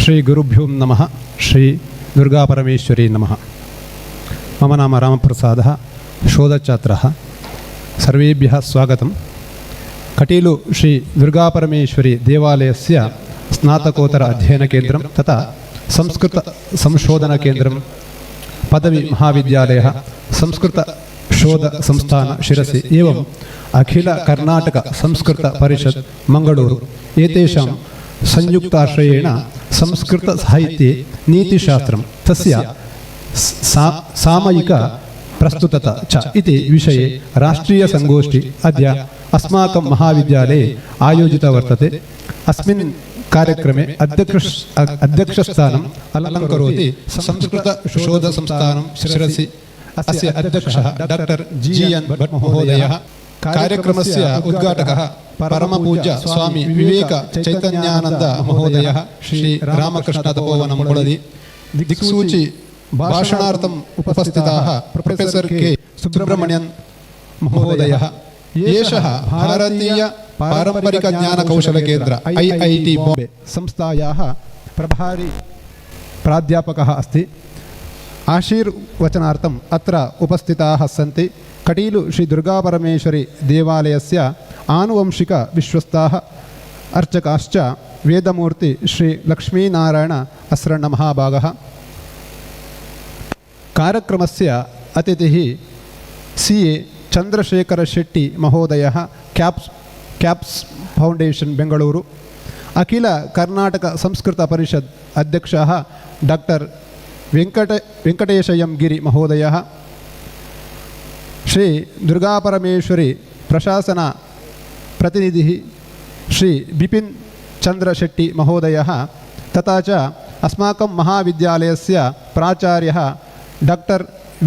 ಶ್ರೀ ಗುರುಭ್ಯೋ ನಮಃ. ಶ್ರೀ ದುರ್ಗಾ ಪರಮೇಶ್ವರಿ ನಮಃ. ಮಮ ನಾಮ ರಾಮಪ್ರಸಾದಃ, ಶೋಧಛಾತ್ರಃ. ಸರ್ವೇಭ್ಯಃ ಸ್ವಾಗತಂ. ಕಟೀಲು ಶ್ರೀ ದುರ್ಗಾ ಪರಮೇಶ್ವರಿ ದೇವಾಲಯಸ್ಯ ಸ್ನಾತಕೋತ್ತರ ಅಧ್ಯಯನ ಕೇಂದ್ರಂ ತಥಾ ಸಂಸ್ಕೃತ ಸಂಶೋಧನಾ ಕೇಂದ್ರಂ ಪದವಿ ಮಹಾವಿದ್ಯಾಲಯಃ ಸಂಸ್ಕೃತ ಶೋಧ ಸಂಸ್ಥಾನ ಶಿರಸಿ एवं ಅಖಿಲ ಕರ್ನಾಟಕ ಸಂಸ್ಕೃತ ಪರಿಷತ್ ಮಂಗಳೂರು ಏತೇಷಾಂ ಸಂಯುಕ್ತಾಶ್ರಯೇಣ ಸಂಸ್ಕೃತ ಸಾಹಿತ್ಯೆ ನೀತಿಶಾಸ್ತ್ರಂ ತಸ್ಯ ಸಾಮಯಿಕ ಪ್ರಸ್ತುತತಾ ಚ ಇತಿ ವಿಷये ರಾಷ್ಟ್ರೀಯ ಸಂಗೋಷ್ಠಿ ಅದ್ಯ अस्माकं महाविद्यालये आयोजिता वर्तते. अस्मिन् कार्यक्रमे अध्यक्षस्थानम् अलङ्करोति संस्कृतशोधसंस्थानं शिरसि अस्य अध्यक्षः डॉक्टर जी.एन. भट्ट महोदयः. कार्यक्रमस्य उद्घाटकः परमपूज्य स्वामी विवेक चैतन्यानंद महोदयः. श्री रामकृष्ण तपोवन मुळदि. दिक्सूचि भाषणार्थम् उपस्थिताः प्रोफेसर के सुब्रह्मण्यन महोदयः. एषः भारतीय पारंपरिक ज्ञान कौशल केंद्र IIT बॉम्बे संस्थायाः प्रभारी प्राध्यापकः अस्ति. आशीर्वचनार्थम् अत्र उपस्थिताः सन्ति कटीलु श्री दुर्गा परमेश्वरी देवालयस्य आनुवंशिक विश्वस्ताः अर्चकाश्च वेदमूर्ति श्री लक्ष्मीनारायण अस्रण्ण महाभागः. कार्यक्रमस्य अतिथिः CA चंद्रशेखर शेट्टी महोदयः, कैप्स फाउंडेशन बेंगळूरु. अखिल कर्नाटक संस्कृत परिषद अध्यक्षः डॉक्टर वेंकटेशयम गिरि महोदयः. श्री दुर्गा परमेश्वरी प्रशासन प्रतिनिधिः श्री बिपिन चंद्र शेट्टी महोदयः तथा च अस्माकं महाविद्यालयस्य प्राचार्यः डॉक्टर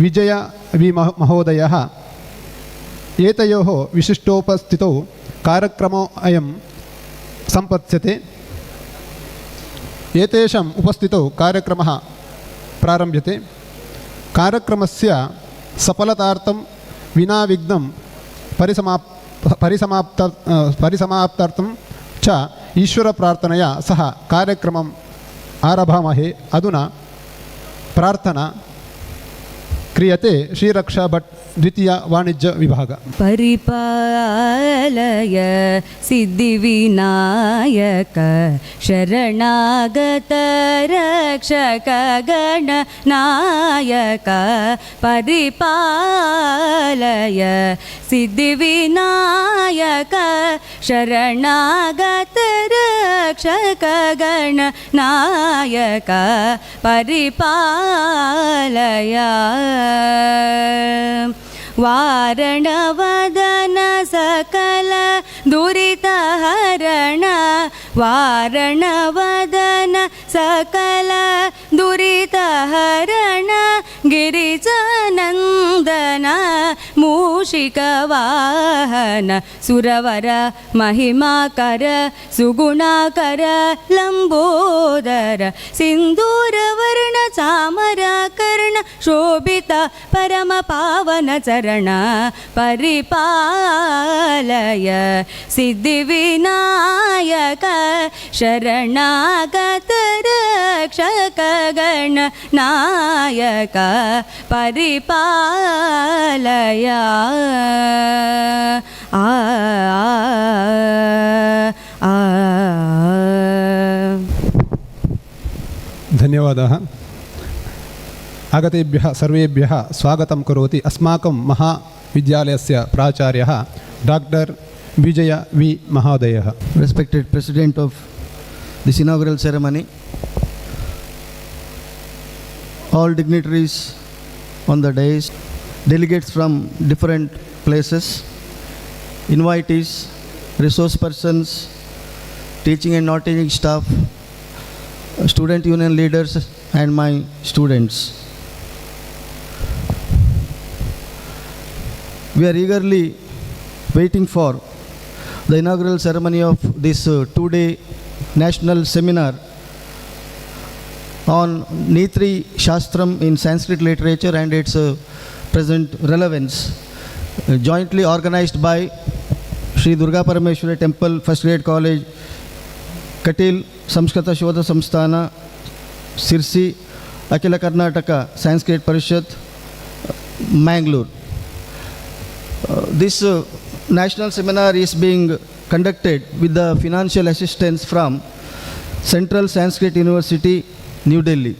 विजय वी महोदयः. एतयोः विशिष्टोपस्थितौ कार्यक्रमो अयं सम्पत्स्यते. एतेषाम् उपस्थितौ कार्यक्रमः प्रारभ्यते. कार्यक्रमस्य सफलतार्थं विना विघ्नं परिसमाप्तार्थं च ईश्वर प्रार्थनया सह कार्यक्रमम् आरभामहे. अधुना प्रार्थना क्रियते. श्रीरक्षा भट्ट द्वितीय वाणिज्य विभाग. परिपालय सिद्धिविनायक शरणागत रक्षक गणनायक. परिपालय सिद्धिविनायक शरणागत रक्षक गणनायक. परिपालय वारणवदन सकल दुरितहरण. वारणवदन सकल दुरितहरण. गिरिजनन्दन मूषिकवाहन. सुरवर महिमाकर सुगुणाकर लंबोदर. सिंदूरवर्ण चामराकर्ण शोभित परम पावन चरण. परिपालय सिद्धिविनायक शरणागत रक्षक गणनायक. परिपालय धन्यवादः. आगतेभ्यः सर्वेभ्यः स्वागतं करोति अस्माकं महाविद्यालयस्य प्राचार्यः डॉक्टर विजय वी महोदयः. Respected President of this inaugural ceremony, all dignitaries on the dais, delegates from different places, invitees, resource persons, teaching and non-teaching staff, student union leaders and my students. We are eagerly waiting for the inaugural ceremony of this two-day national seminar on Nitri Shastram in Sanskrit literature and its present relevance, jointly organized by Shri Durga Parameshwari Temple First Grade College, Katil Samskrita Shodha Samsthana Sirsi, Akhila Karnataka Sanskrit Parishad, Mangalore. This national seminar is being conducted with the financial assistance from Central Sanskrit University, New Delhi.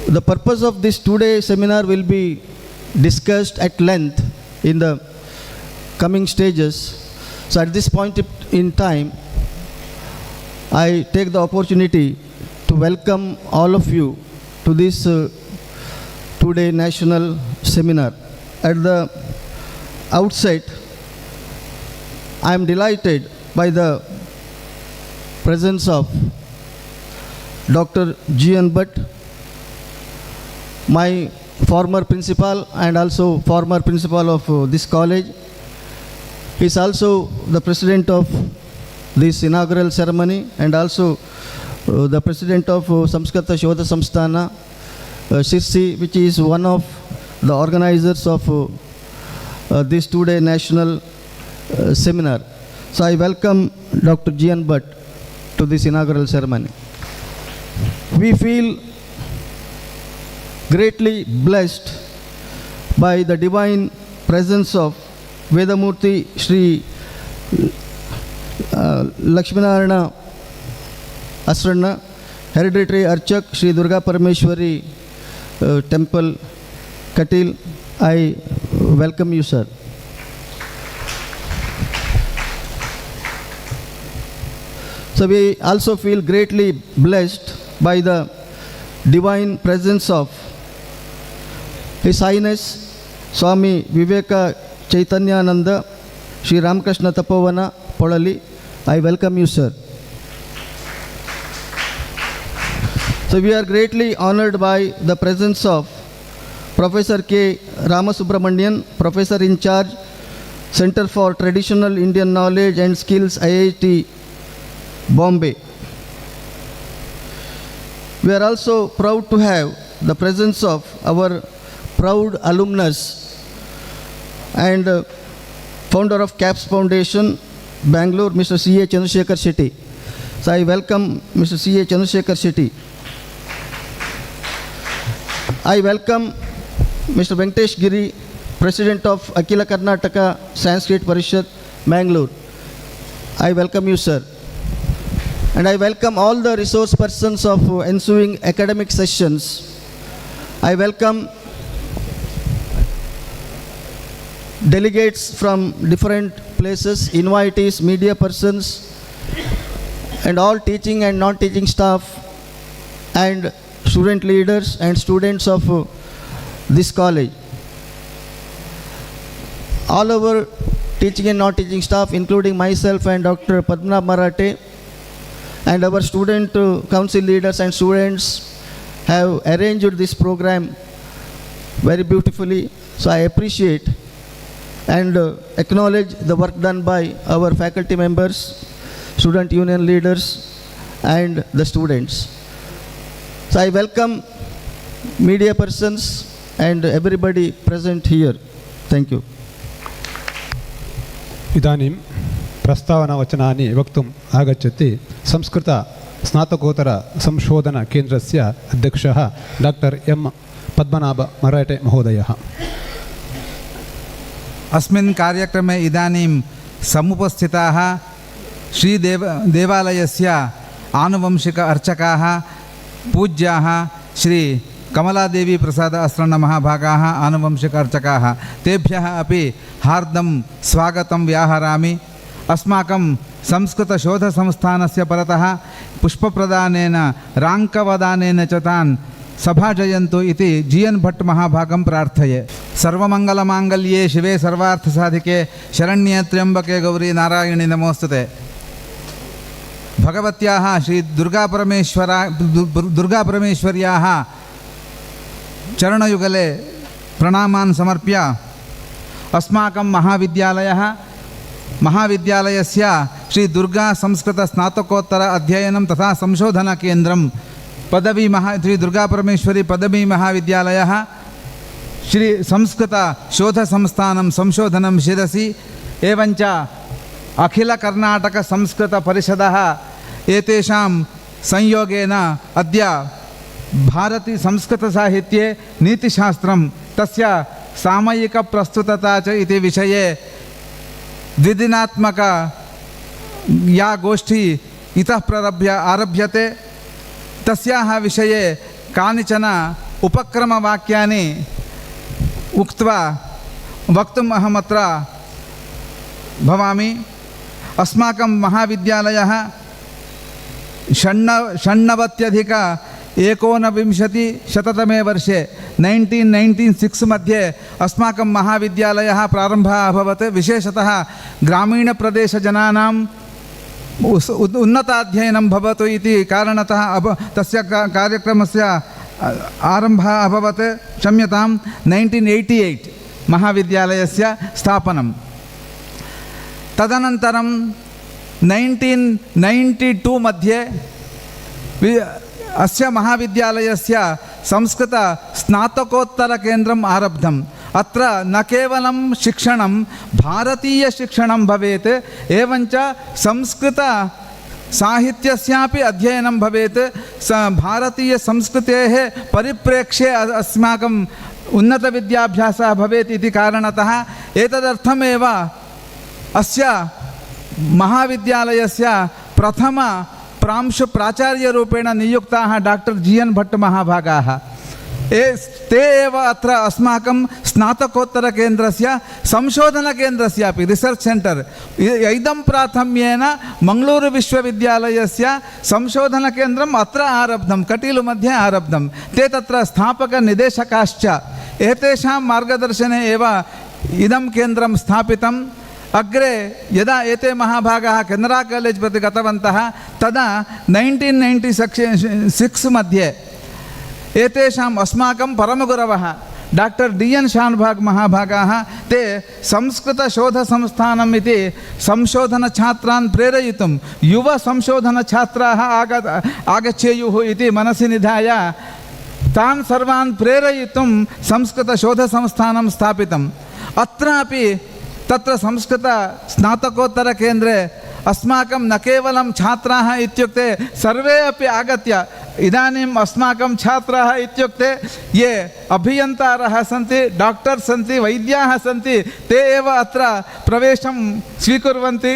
The purpose of this two-day seminar will be discussed at length in the coming stages. So at this point in time, I take the opportunity to welcome all of you to this two-day national seminar. At the outset, I am delighted by the presence of Dr. G.N. Bhatt, my former principal and also former principal of this college. He is also the president of this inaugural ceremony and also the president of Samskrita Shodha Samsthana, Sirsi, which is one of the organizers of this two-day national seminar. So I welcome Dr. G.N. Bhatt to this inaugural ceremony. We feel greatly blessed by the divine presence of Vedamurti Sri Lakshminarayana Asranna, Hereditary Archak Sri Durga Parameshwari Temple, Katil. I welcome you, sir. So we also feel greatly blessed by the divine presence of His Highness Swami Viveka Chaitanyananda Sri Ramakrishna Tapovana, Podali. I welcome you, sir. So we are greatly honored by the presence of Professor K. Ramasubramanian, Professor in charge, Center for Traditional Indian Knowledge and Skills, IIT Bombay. We are also proud to have the presence of our proud alumnus and founder of CAPS Foundation, Bangalore, Mr. C.A. Chandrasekhar Shetty. So I welcome Mr. C.A. Chandrasekhar Shetty. I welcome Mr. Venkatesh Giri, President of Akhila Karnataka Sanskrit Parishad, Mangalore. I welcome you, sir. And I welcome all the resource persons of ensuing academic sessions. I welcome delegates from different places, invitees, media persons, and all teaching and non-teaching staff, and student leaders and students of this college. All our teaching and non-teaching staff, including myself and Dr. Padmanabh Marathe, and our student council leaders and students have arranged this program very beautifully. So I appreciate and acknowledge the work done by our faculty members, student union leaders, and the students. So I welcome media persons and everybody present here. Thank you. इदानीं प्रस्तावनावचनानि वक्तुम् आगच्छति संस्कृत स्नातकोत्तर संशोधन केन्द्रस्य अध्यक्षः doctor M Padmanabha मराठे महोदयः। अस्मिन् कार्यक्रमे इदानीं समुपस्थिताः श्रीदेवालयस्य आनुवंशिक अर्चकाः पूज्याः श्री कमलादेवी प्रसाद अस्रण्ण महाभागाः आनुवंशिक अर्चकाः, तेभ्यः अपि हार्दं स्वागतं व्याहरामि। अस्माकं संस्कृतशोधसंस्थानस्य परतः पुष्पप्रदानेन राङ्कवदानेन च तान् सभाजयन्तु इति जी.एन्. भट्ट महाभागं प्रार्थये। सर्वमङ्गलमाङ्गल्ये शिवे सर्वार्थसाधिके शरण्ये त्र्यम्बके गौरी नारायणी नमोस्तुते। भगवत्याः श्री दुर्गापरमेश्वर्याः चरणयुगले प्रणामान् समर्प्य अस्माकं महाविद्यालयस्य श्री दुर्गा संस्कृत स्नातकोत्तर अध्ययनं तथा संशोधनकेन्द्रं श्री दुर्गापरमेश्वरी पदवी महाविद्यालयः श्री संस्कृत शोधसंस्थानं संशोधनं शिरसि एवञ्च अखिल कर्नाटक संस्कृत परिषदः एतेषां संयोगेन अद्य भारती संस्कृतसाहित्ये नीतिशास्त्रं तस्य सामयिकप्रस्तुतता च इति विषये द्विदिनात्मक या गोष्ठी इतः आरभ्यते तस्याः विषये कानिचन उपक्रमवाक्यानि उक्त्वा वक्तुम् अहमत्र भवामि। अस्माकं महाविद्यालयः 1919 वर्षे 1996 मध्ये अस्माकं महाविद्यालयः प्रारम्भः अभवत्। विशेषतः ग्रामीणप्रदेशजनानां उन्नताध्ययनं भवतु इति कारणतः तस्य कार्यक्रमस्य आरम्भः अभवत्। क्षम्यतां 1988 महाविद्यालयस्य स्थापनं। तदनन्तरं 1992 मध्ये अस्य महाविद्यालयस्य संस्कृतस्नातकोत्तरकेन्द्रम् आरब्धम्। अत्र न केवलं शिक्षणं भारतीयशिक्षणं भवेत्, एवञ्च संस्कृतसाहित्यस्यापि अध्ययनं भवेत्। भारतीयसंस्कृतेः परिप्रेक्ष्ये अस्माकम् उन्नतविद्याभ्यासः भवेत् इति कारणतः एतदर्थमेव अस्य महाविद्यालयस्य प्रथम प्रांशुप्राचार्यरूपेण नियुक्ताः डॉक्टर जी.एन्. भट्ट महाभागाः। ते एव अत्र अस्माकं स्नातकोत्तरकेन्द्रस्य संशोधनकेन्द्रस्यापि रिसर्च् सेण्टर् इदं प्राथम्येन मङ्गलूरुविश्वविद्यालयस्य संशोधनकेन्द्रम् अत्र आरब्धं, कटीलु मध्ये आरब्धं। ते तत्र स्थापकनिदेशकाश्च। एतेषां मार्गदर्शने एव इदं केन्द्रं स्थापितम्। अग्रे यदा एते महाभागाः केनरा कालेज् प्रति गतवन्तः तदा 1996 मध्ये एतेषाम् अस्माकं परमगुरवः डॉक्टर डी.एन्. शानभाग् महाभागाः ते संस्कृतशोधसंस्थानम् इति संशोधनछात्रान् प्रेरयितुं युवसंशोधनछात्राः आगच्छेयुः इति मनसि निधाय तान् सर्वान् प्रेरयितुं संस्कृतशोधसंस्थानं स्थापितम्। अत्रापि तत्र संस्कृतस्नातकोत्तरकेन्द्रे अस्माकं न केवलं छात्राः इत्युक्ते सर्वे अपि आगत्य इदानीम् अस्माकं छात्राः इत्युक्ते ये अभियन्तारः सन्ति, डॉक्टर्स् सन्ति, वैद्याः सन्ति, ते एव अत्र प्रवेशं स्वीकुर्वन्ति।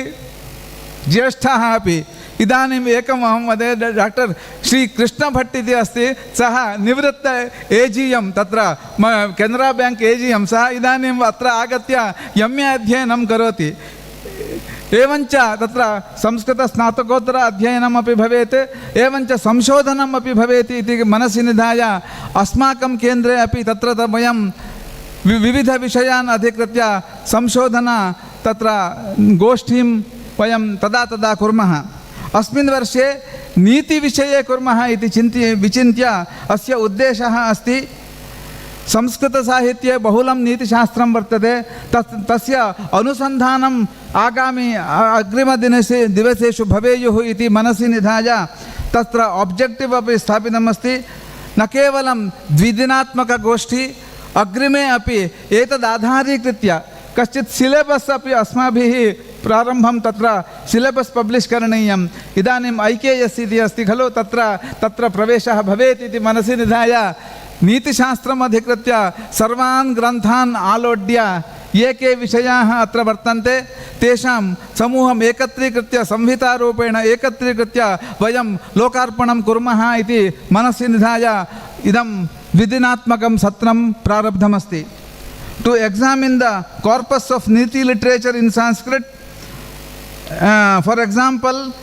ज्येष्ठाः अपि इदानीम् एकम् अहं वदे डॉक्टर श्री कृष्णभट्ट इति अस्ति, सः निवृत्त एजीएम् तत्र केनरा बैंक एजीएम्, सः इदानीम् अत्र आगत्य MA अध्ययनं करोति। एवञ्च तत्र संस्कृतस्नातकोत्तर अध्ययनमपि भवेत्, एवञ्च संशोधनमपि भवेत् इति मनसि निधाय अस्माकं केन्द्रे अपि तत्र वयं विविधविषयान् अधिकृत्य संशोधन तत्र गोष्ठीं वयं तदा तदा कुर्मः। अस्मिन् वर्षे नीतिविषये कुर्मः इति विचिन्त्य अस्य उद्देशः अस्ति। संस्कृतसाहित्ये बहुलं नीतिशास्त्रं वर्तते, तस्य अनुसन्धानम् आगामि अग्रिमदिवसेषु भवेयुः इति मनसि निधाय तत्र ऑब्जेक्टिव् अपि स्थापितमस्ति। न केवलं द्विदिनात्मकगोष्ठी, अग्रिमे अपि एतदाधारीकृत्य कश्चित् सिलेबस् अपि अस्माभिः प्रारम्भं तत्र सिलेबस् पब्लिश् करणीयम्। इदानीम् IKS इति अस्ति खलु, तत्र प्रवेशः भवेत् इति मनसि निधाय नीतिशास्त्रम् अधिकृत्य सर्वान् ग्रन्थान् आलोड्य ये के विषयाः अत्र वर्तन्ते तेषां समूहम् एकत्रीकृत्य संहितारूपेण एकत्रीकृत्य वयं लोकार्पणं कुर्मः इति मनसि निधाय इदं द्विदिनात्मकं सत्रं प्रारब्धमस्ति। To examine the corpus of Niti literature in Sanskrit, for example,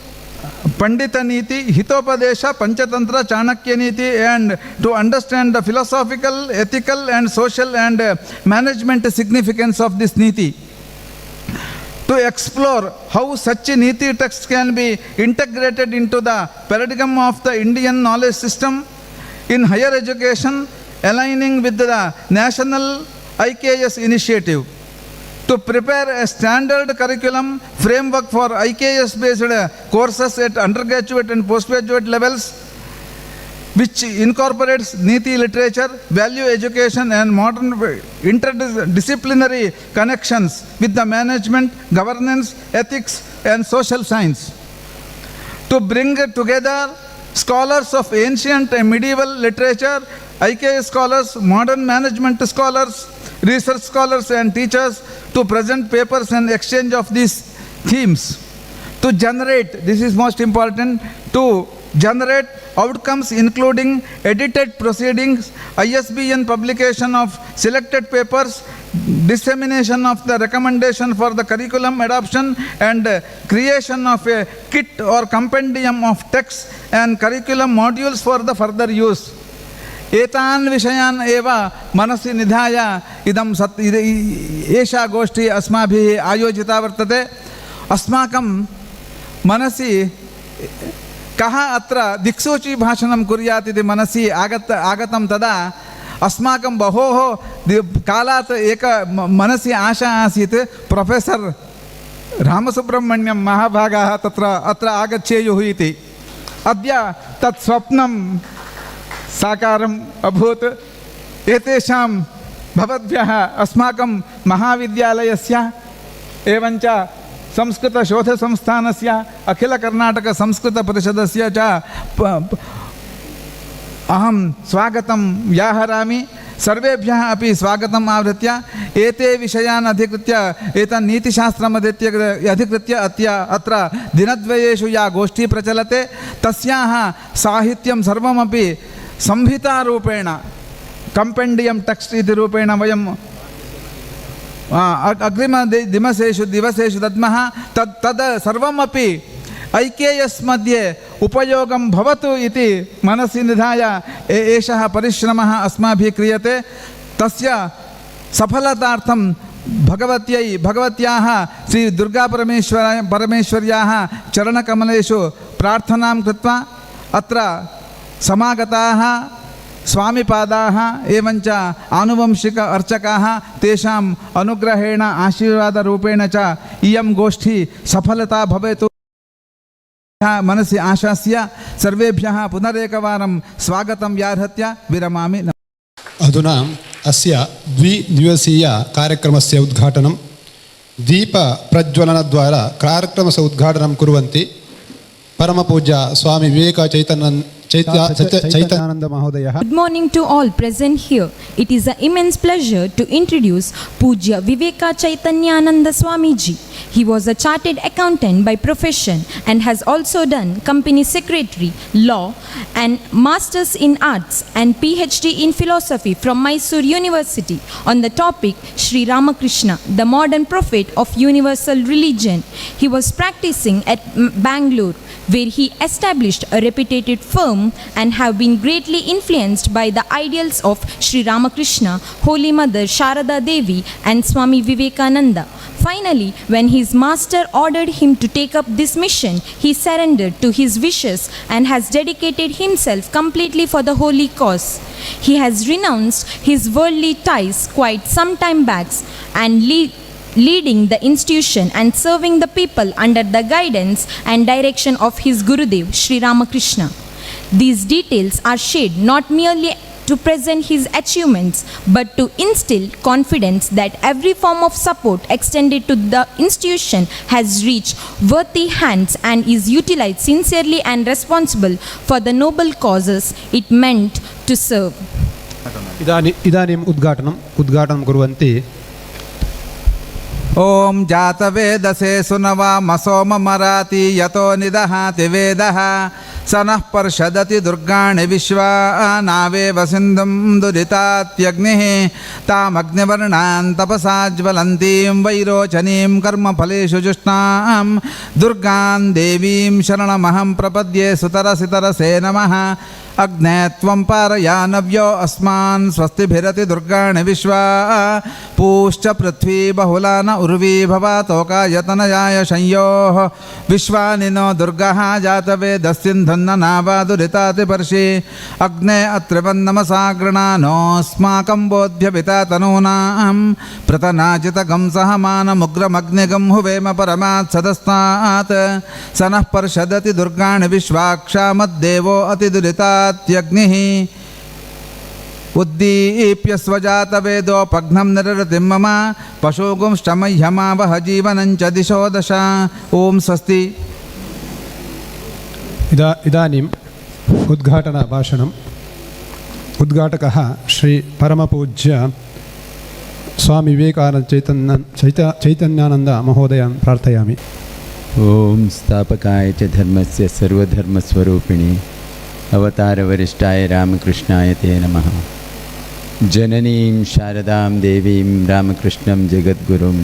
Pandita Niti, Hitopadesha, Panchatantra, Chanakya Niti, and to understand the philosophical, ethical and social and management significance of this Niti. To explore how such a Niti text can be integrated into the paradigm of the Indian knowledge system in higher education, aligning with the national IKS initiative. To prepare a standard curriculum framework for IKS based courses at undergraduate and postgraduate levels, which incorporates Niti literature, value education and modern interdisciplinary connections with the management, governance, ethics and social science. To bring together scholars of ancient and medieval literature, IKS scholars, modern management scholars, research scholars and teachers to present papers and exchange of these themes. To generate, this is most important, to generate outcomes including edited proceedings, ISBN publication of selected papers, dissemination of the recommendation for the curriculum adoption, and creation of a kit or compendium of texts and curriculum modules for the further use. एतान् विषयान् एव मनसि निधाय इदं एषा गोष्ठी अस्माभिः आयोजिता वर्तते. अस्माकं मनसि कः अत्र दिक्सूची भाषणं कुर्यात् इति मनसि आगतं तदा अस्माकं बहोः कालात् एक मनसि आशा आसीत् प्रोफेसर् रामसुब्रह्मण्यं महाभागाः अत्र आगच्छेयुः इति. अद्य तत् स्वप्नं साकारम् अभूत्. एतेषां भवद्भ्यः अस्माकं महाविद्यालयस्य एवञ्च संस्कृतशोधसंस्थानस्य अखिलकर्नाटकसंस्कृतपरिषदस्य च अहं स्वागतं व्याहरामि. सर्वेभ्यः अपि स्वागतम् आवृत्य एते विषयान् अधिकृत्य एतन् नीतिशास्त्रम् अधिकृत्य अत्र दिनद्वयेषु या गोष्ठी प्रचलते तस्याः साहित्यं सर्वमपि संहितारूपेण कम्पेण्डियं टेक्स्ट् इति रूपेण वयं अग्रिमदिवसेषु दद्मः. तद् सर्वमपि IKS मध्ये उपयोगं भवतु इति मनसि निधाय एषः परिश्रमः अस्माभिः क्रियते. तस्य सफलतार्थं भगवत्याः श्री दुर्गापरमेश्वर्याः चरणकमलेषु प्रार्थनां कृत्वा अत्र समागताः स्वामिपादाः एवञ्च आनुवंशिक अर्चकाः तेषाम् अनुग्रहेण आशीर्वादरूपेण च इयं गोष्ठी सफलता भवेत् मनसि आशास्य. सर्वेभ्यः पुनरेकवारं स्वागतं व्याहृत्य विरमामि. अधुना अस्य द्विदिवसीय कार्यक्रमस्य उद्घाटनं दीपप्रज्वलनद्वारा कार्यक्रमस्य उद्घाटनं कुर्वन्ति परमपूज्य स्वामी Chaitananda Mahodaya. Good morning to all present here. It is an immense pleasure to introduce Pujya Viveka Chaitanyananda Swamiji. He was a chartered accountant by profession and has also done company secretary, law and masters in arts and PhD in philosophy from Mysore University on the topic Sri Ramakrishna, the modern prophet of universal religion. He was practicing at Bangalore, where he established a reputed firm and have been greatly influenced by the ideals of Sri Ramakrishna, Holy Mother Sharada Devi and Swami Vivekananda. Finally, when his master ordered him to take up this mission, he surrendered to his wishes and has dedicated himself completely for the holy cause. He has renounced his worldly ties quite some time back and leading the institution and serving the people under the guidance and direction of his Gurudev, Sri Ramakrishna. These details are shared not merely to present his achievements, but to instill confidence that every form of support extended to the institution has reached worthy hands and is utilized sincerely and responsible for the noble causes it meant to serve. इदानीम् उद्घाटनं कुर्वन्ति ओम जातवेदसे सुनवा मसोम मराति यतो निदहाति वेदः सनः पर्षदति दुर्गाणि विश्वा नावे वसिन्धुं दुरितात्यग्निः तामग्निवर्णान् तपसा ज्वलन्तीं वैरोचनीं कर्मफलेषु जुष्टां दुर्गां देवीं शरणमहं प्रपद्ये सुतरसितरसे नमः अग्ने त्वं पारयानव्यो अस्मान् स्वस्तिभिरति दुर्गाणि विश्वा पूश्च पृथ्वी बहुला न उर्वी भवातोकायतनयाय संयोः विश्वानि नो दुर्गः जातवेदस्सिन्धन्न नावादुरितातिपर्षि अग्ने अत्रिवन्नमसा गृणानोऽस्माकं बोध्यपिता तनूनां प्रतनाचितगं सहमानमुग्रमग्निगं हुवेम परमात् सदस्तात् सनः पर्षदति दुर्गाणि विश्वाक्षामद्देवो अतिदुरितात्यग्निः उद्दीप्य स्वजातवेदोपघ्नं निरृतिं मम पशुगुंष्टमह्यमावह जीवनं च दिशो दश. ओम स्वस्ति. इदानीं उद्घाटनभाषणम् उद्घाटकः श्री परमपूज्य स्वामी विवेकानंद चैतन्यानंद महोदयान् प्रार्थयामि। ओम स्थापकाय च धर्मस्य सर्वधर्मस्वरूपिणे अवतारवरिष्ठाय रामकृष्णाय ते नमः। जननीं शारदां देवीं रामकृष्णं जगद्गुरुं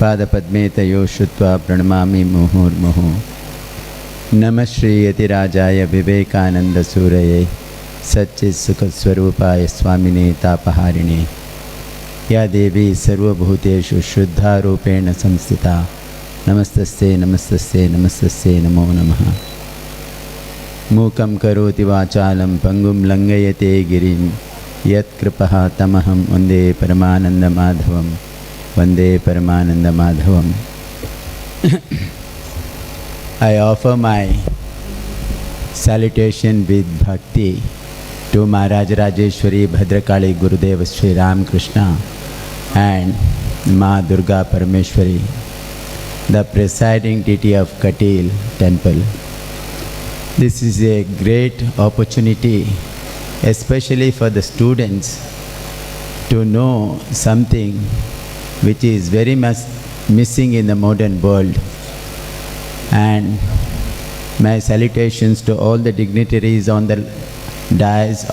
पादपद्मे तयो श्रुत्वा प्रणमामि मुहुर्मुहुः। नमः श्रीयतिराजाय विवेकानन्दसूरये सच्चित्सुखस्वरूपाय स्वामिने तापहारिणे। या देवी सर्वभूतेषु शुद्धारूपेण संस्थिता नमस्तस्यै नमस्तस्यै नमस्तस्यै नमो नमः। मूकं करोति वाचालं पंगुं लङ्घयते गिरिं यत्कृपः तमहं वन्दे परमानन्दमाधवं वन्दे परमानन्दमाधवं। I offer my salutation with bhakti to Maharaj Rajeshwari Bhadrakali Gurudev Sri Ramakrishna and Ma Durga Parameshwari, the presiding deity of Katil temple. This is a great opportunity, especially for the students, to know something which is very much missing in the modern world. And my salutations to all the dignitaries on the dais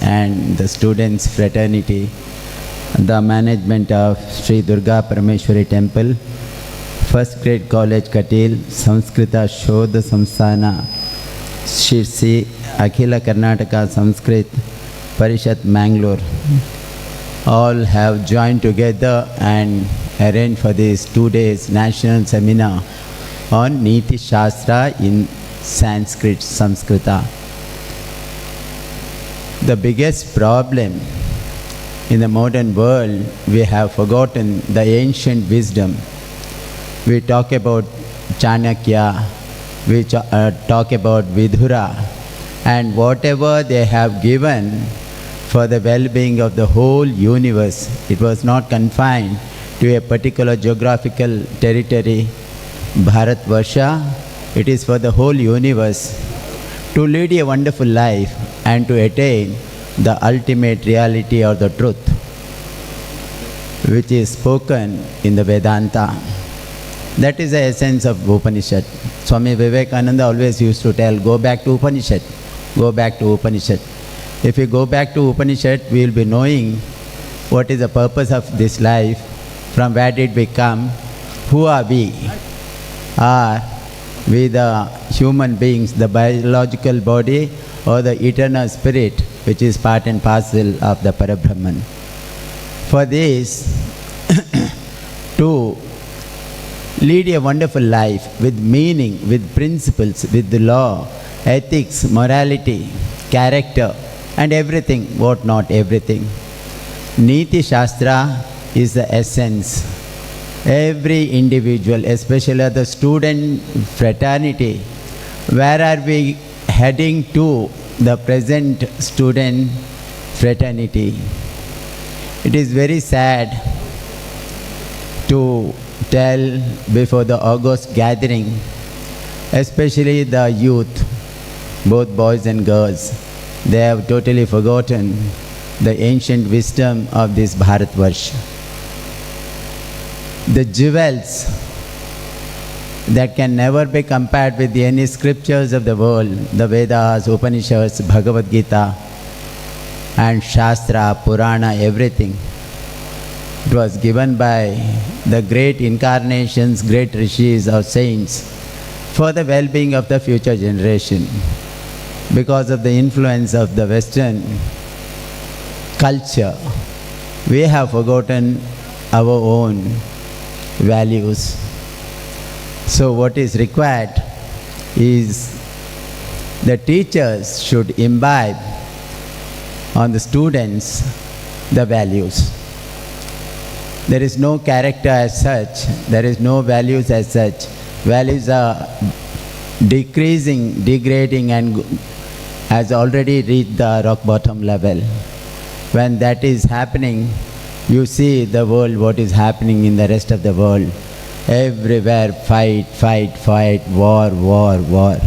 and the students fraternity, the management of Sri Durga Parameshwari Temple, First Grade College Katil, Samskrita Shodha Samsthana, Shirsi, Akhila Karnataka Sanskrit Parishat Mangalore, all have joined together and arranged for this 2 days national seminar on Niti Shastra in Sanskrit, Samskrita. The biggest problem in the modern world, we have forgotten the ancient wisdom. We talk about Chanakya, we talk about Vidura, and whatever they have given for the well-being of the whole universe. It was not confined to a particular geographical territory, Bharatvarsha. It is for the whole universe to lead a wonderful life and to attain the ultimate reality or the truth, which is spoken in the Vedanta. That is the essence of Upanishad. Swami Vivekananda always used to tell, go back to Upanishad, go back to Upanishad. If we go back to Upanishad, we will be knowing what is the purpose of this life, from where did we come, who are we? Are we the human beings, the biological body, or the eternal spirit, which is part and parcel of the Parabrahman? For this, to lead a wonderful life with meaning, with principles, with the law, ethics, morality, character, and everything, what not everything. Niti Shastra is the essence. Every individual, especially the student fraternity, where are we heading to, the present student fraternity? It is very sad to tell before the August gathering, especially the youth, both boys and girls, they have totally forgotten the ancient wisdom of this Bharatvarsha. The jewels that can never be compared with any scriptures of the world, the Vedas, Upanishads, Bhagavad Gita, and Shastra, Purana, everything. It was given by the great incarnations, great rishis or saints for the well-being of the future generation. Because of the influence of the Western culture, we have forgotten our own values. So what is required is the teachers should imbibe on the students the values. There is no character as such, there is no values as such. Values are decreasing, degrading, and has already reached the rock bottom level. When that is happening, you see the world, what is happening in the rest of the world. Everywhere fight, fight, fight, war, war, war.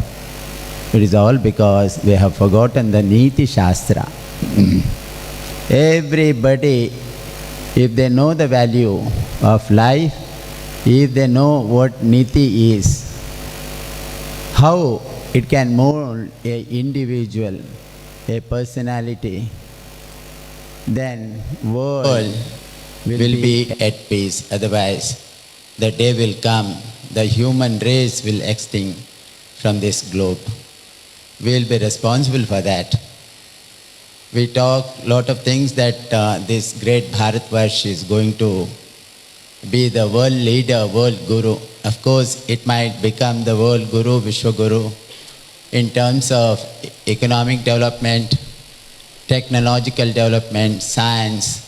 It is all because we have forgotten the Niti Shastra. Everybody, if they know the value of life, if they know what Niti is, how it can mold a individual, a personality, then world will be at peace. Otherwise, the day will come, the human race will extinct from this globe. We will be responsible for that. We talk a lot of things that this great Bharatvarsh is going to be the world leader, world guru. Of course, it might become the world guru, Vishwa Guru, in terms of economic development, technological development, science,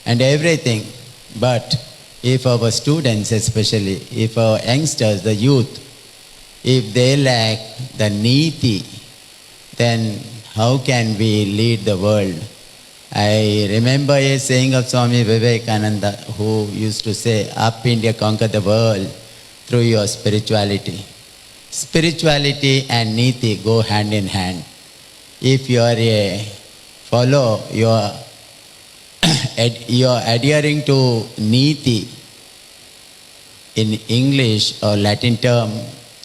and everything. But if our students especially, if our youngsters, the youth, if they lack the Niti, then how can we lead the world? I remember a saying of Swami Vivekananda, who used to say, "Up India, conquer the world through your spirituality." Spirituality and Niti go hand in hand. If you are a follow, you are adhering to Niti, in English or Latin term,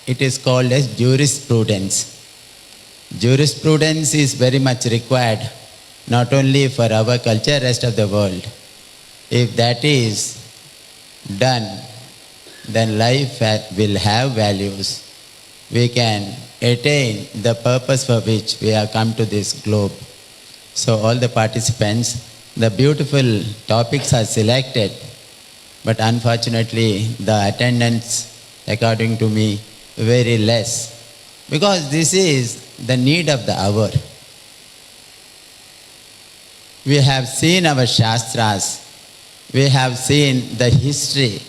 it is called as jurisprudence. Jurisprudence is very much required, not only for our culture, rest of the world. If that is done, then life will have values. We can attain the purpose for which we have come to this globe. So all the participants, the beautiful topics are selected, but unfortunately the attendance, according to me, very less. Because this is the need of the hour. We have seen our Shastras, we have seen the history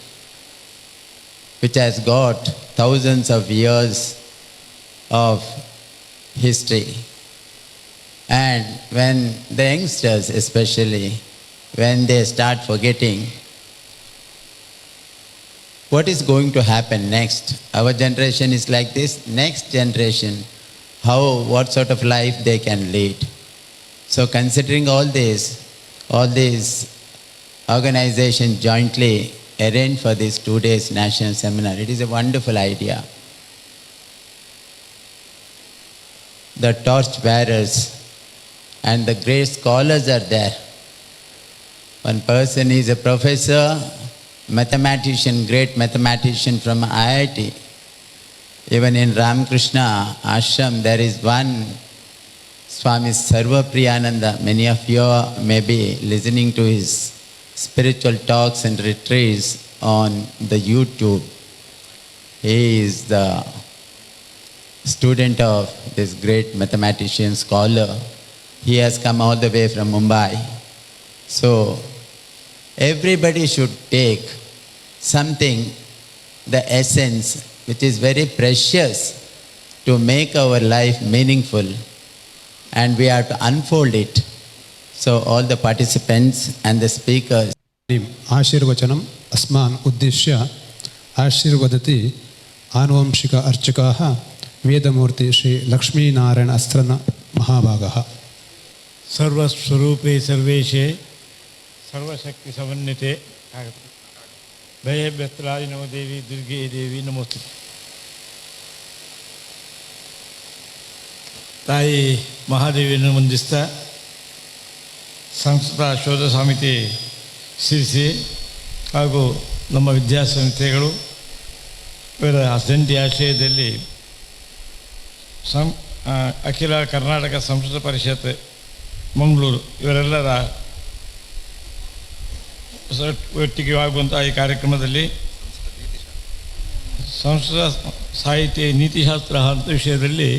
which has got thousands of years of history. And when the youngsters especially, when they start forgetting what is going to happen next, our generation is like this, next generation, what sort of life they can lead. So considering all these organizations jointly arranged for this 2 days national seminar, it is a wonderful idea. The torch bearers and the great scholars are there. One person is a professor, mathematician, great mathematician from IIT. Even in Ramakrishna Ashram, there is one Swami Sarva Priyananda. Many of you may be listening to his spiritual talks and retreats on the YouTube. He is the student of this great mathematician, scholar. He has come all the way from Mumbai. So everybody should take something, the essence, which is very precious, to make our life meaningful, and we have to unfold it. So all the participants and the speakers. आशीर्वचनम् अस्मान् उद्दिश्य आशीर्वदति आनुवंशिक अर्चकाः वेदमूर्ति श्री लक्ष्मीनारायण अस्त्रन महाभागः। सर्वस्वरूपे सर्वेशे सर्वशक्ति समन्विते भयभ्यस्त्राय नमो देवी दुर्गे देवी नमोस्तुते। ತಾಯಿ ಮಹಾದೇವಿಯನ್ನು ವಂದಿಸ್ತಾ ಸಂಸ್ಕೃತ ಶೋಧ ಸಮಿತಿ ಸಿರಿಸಿ ಹಾಗೂ ನಮ್ಮ ವಿದ್ಯಾಸಂಸ್ಥೆಗಳು ಇವರ ಜಂಟಿ ಆಶ್ರಯದಲ್ಲಿ ಅಖಿಲ ಕರ್ನಾಟಕ ಸಂಸ್ಕೃತ ಪರಿಷತ್ ಮಂಗಳೂರು ಇವರೆಲ್ಲರ ಒಟ್ಟಿಗೆ ಆಗುವಂಥ ಈ ಕಾರ್ಯಕ್ರಮದಲ್ಲಿ ಸಂಸ್ಕೃತ ಸಾಹಿತ್ಯ ನೀತಿಶಾಸ್ತ್ರ ಅಂತ ವಿಷಯದಲ್ಲಿ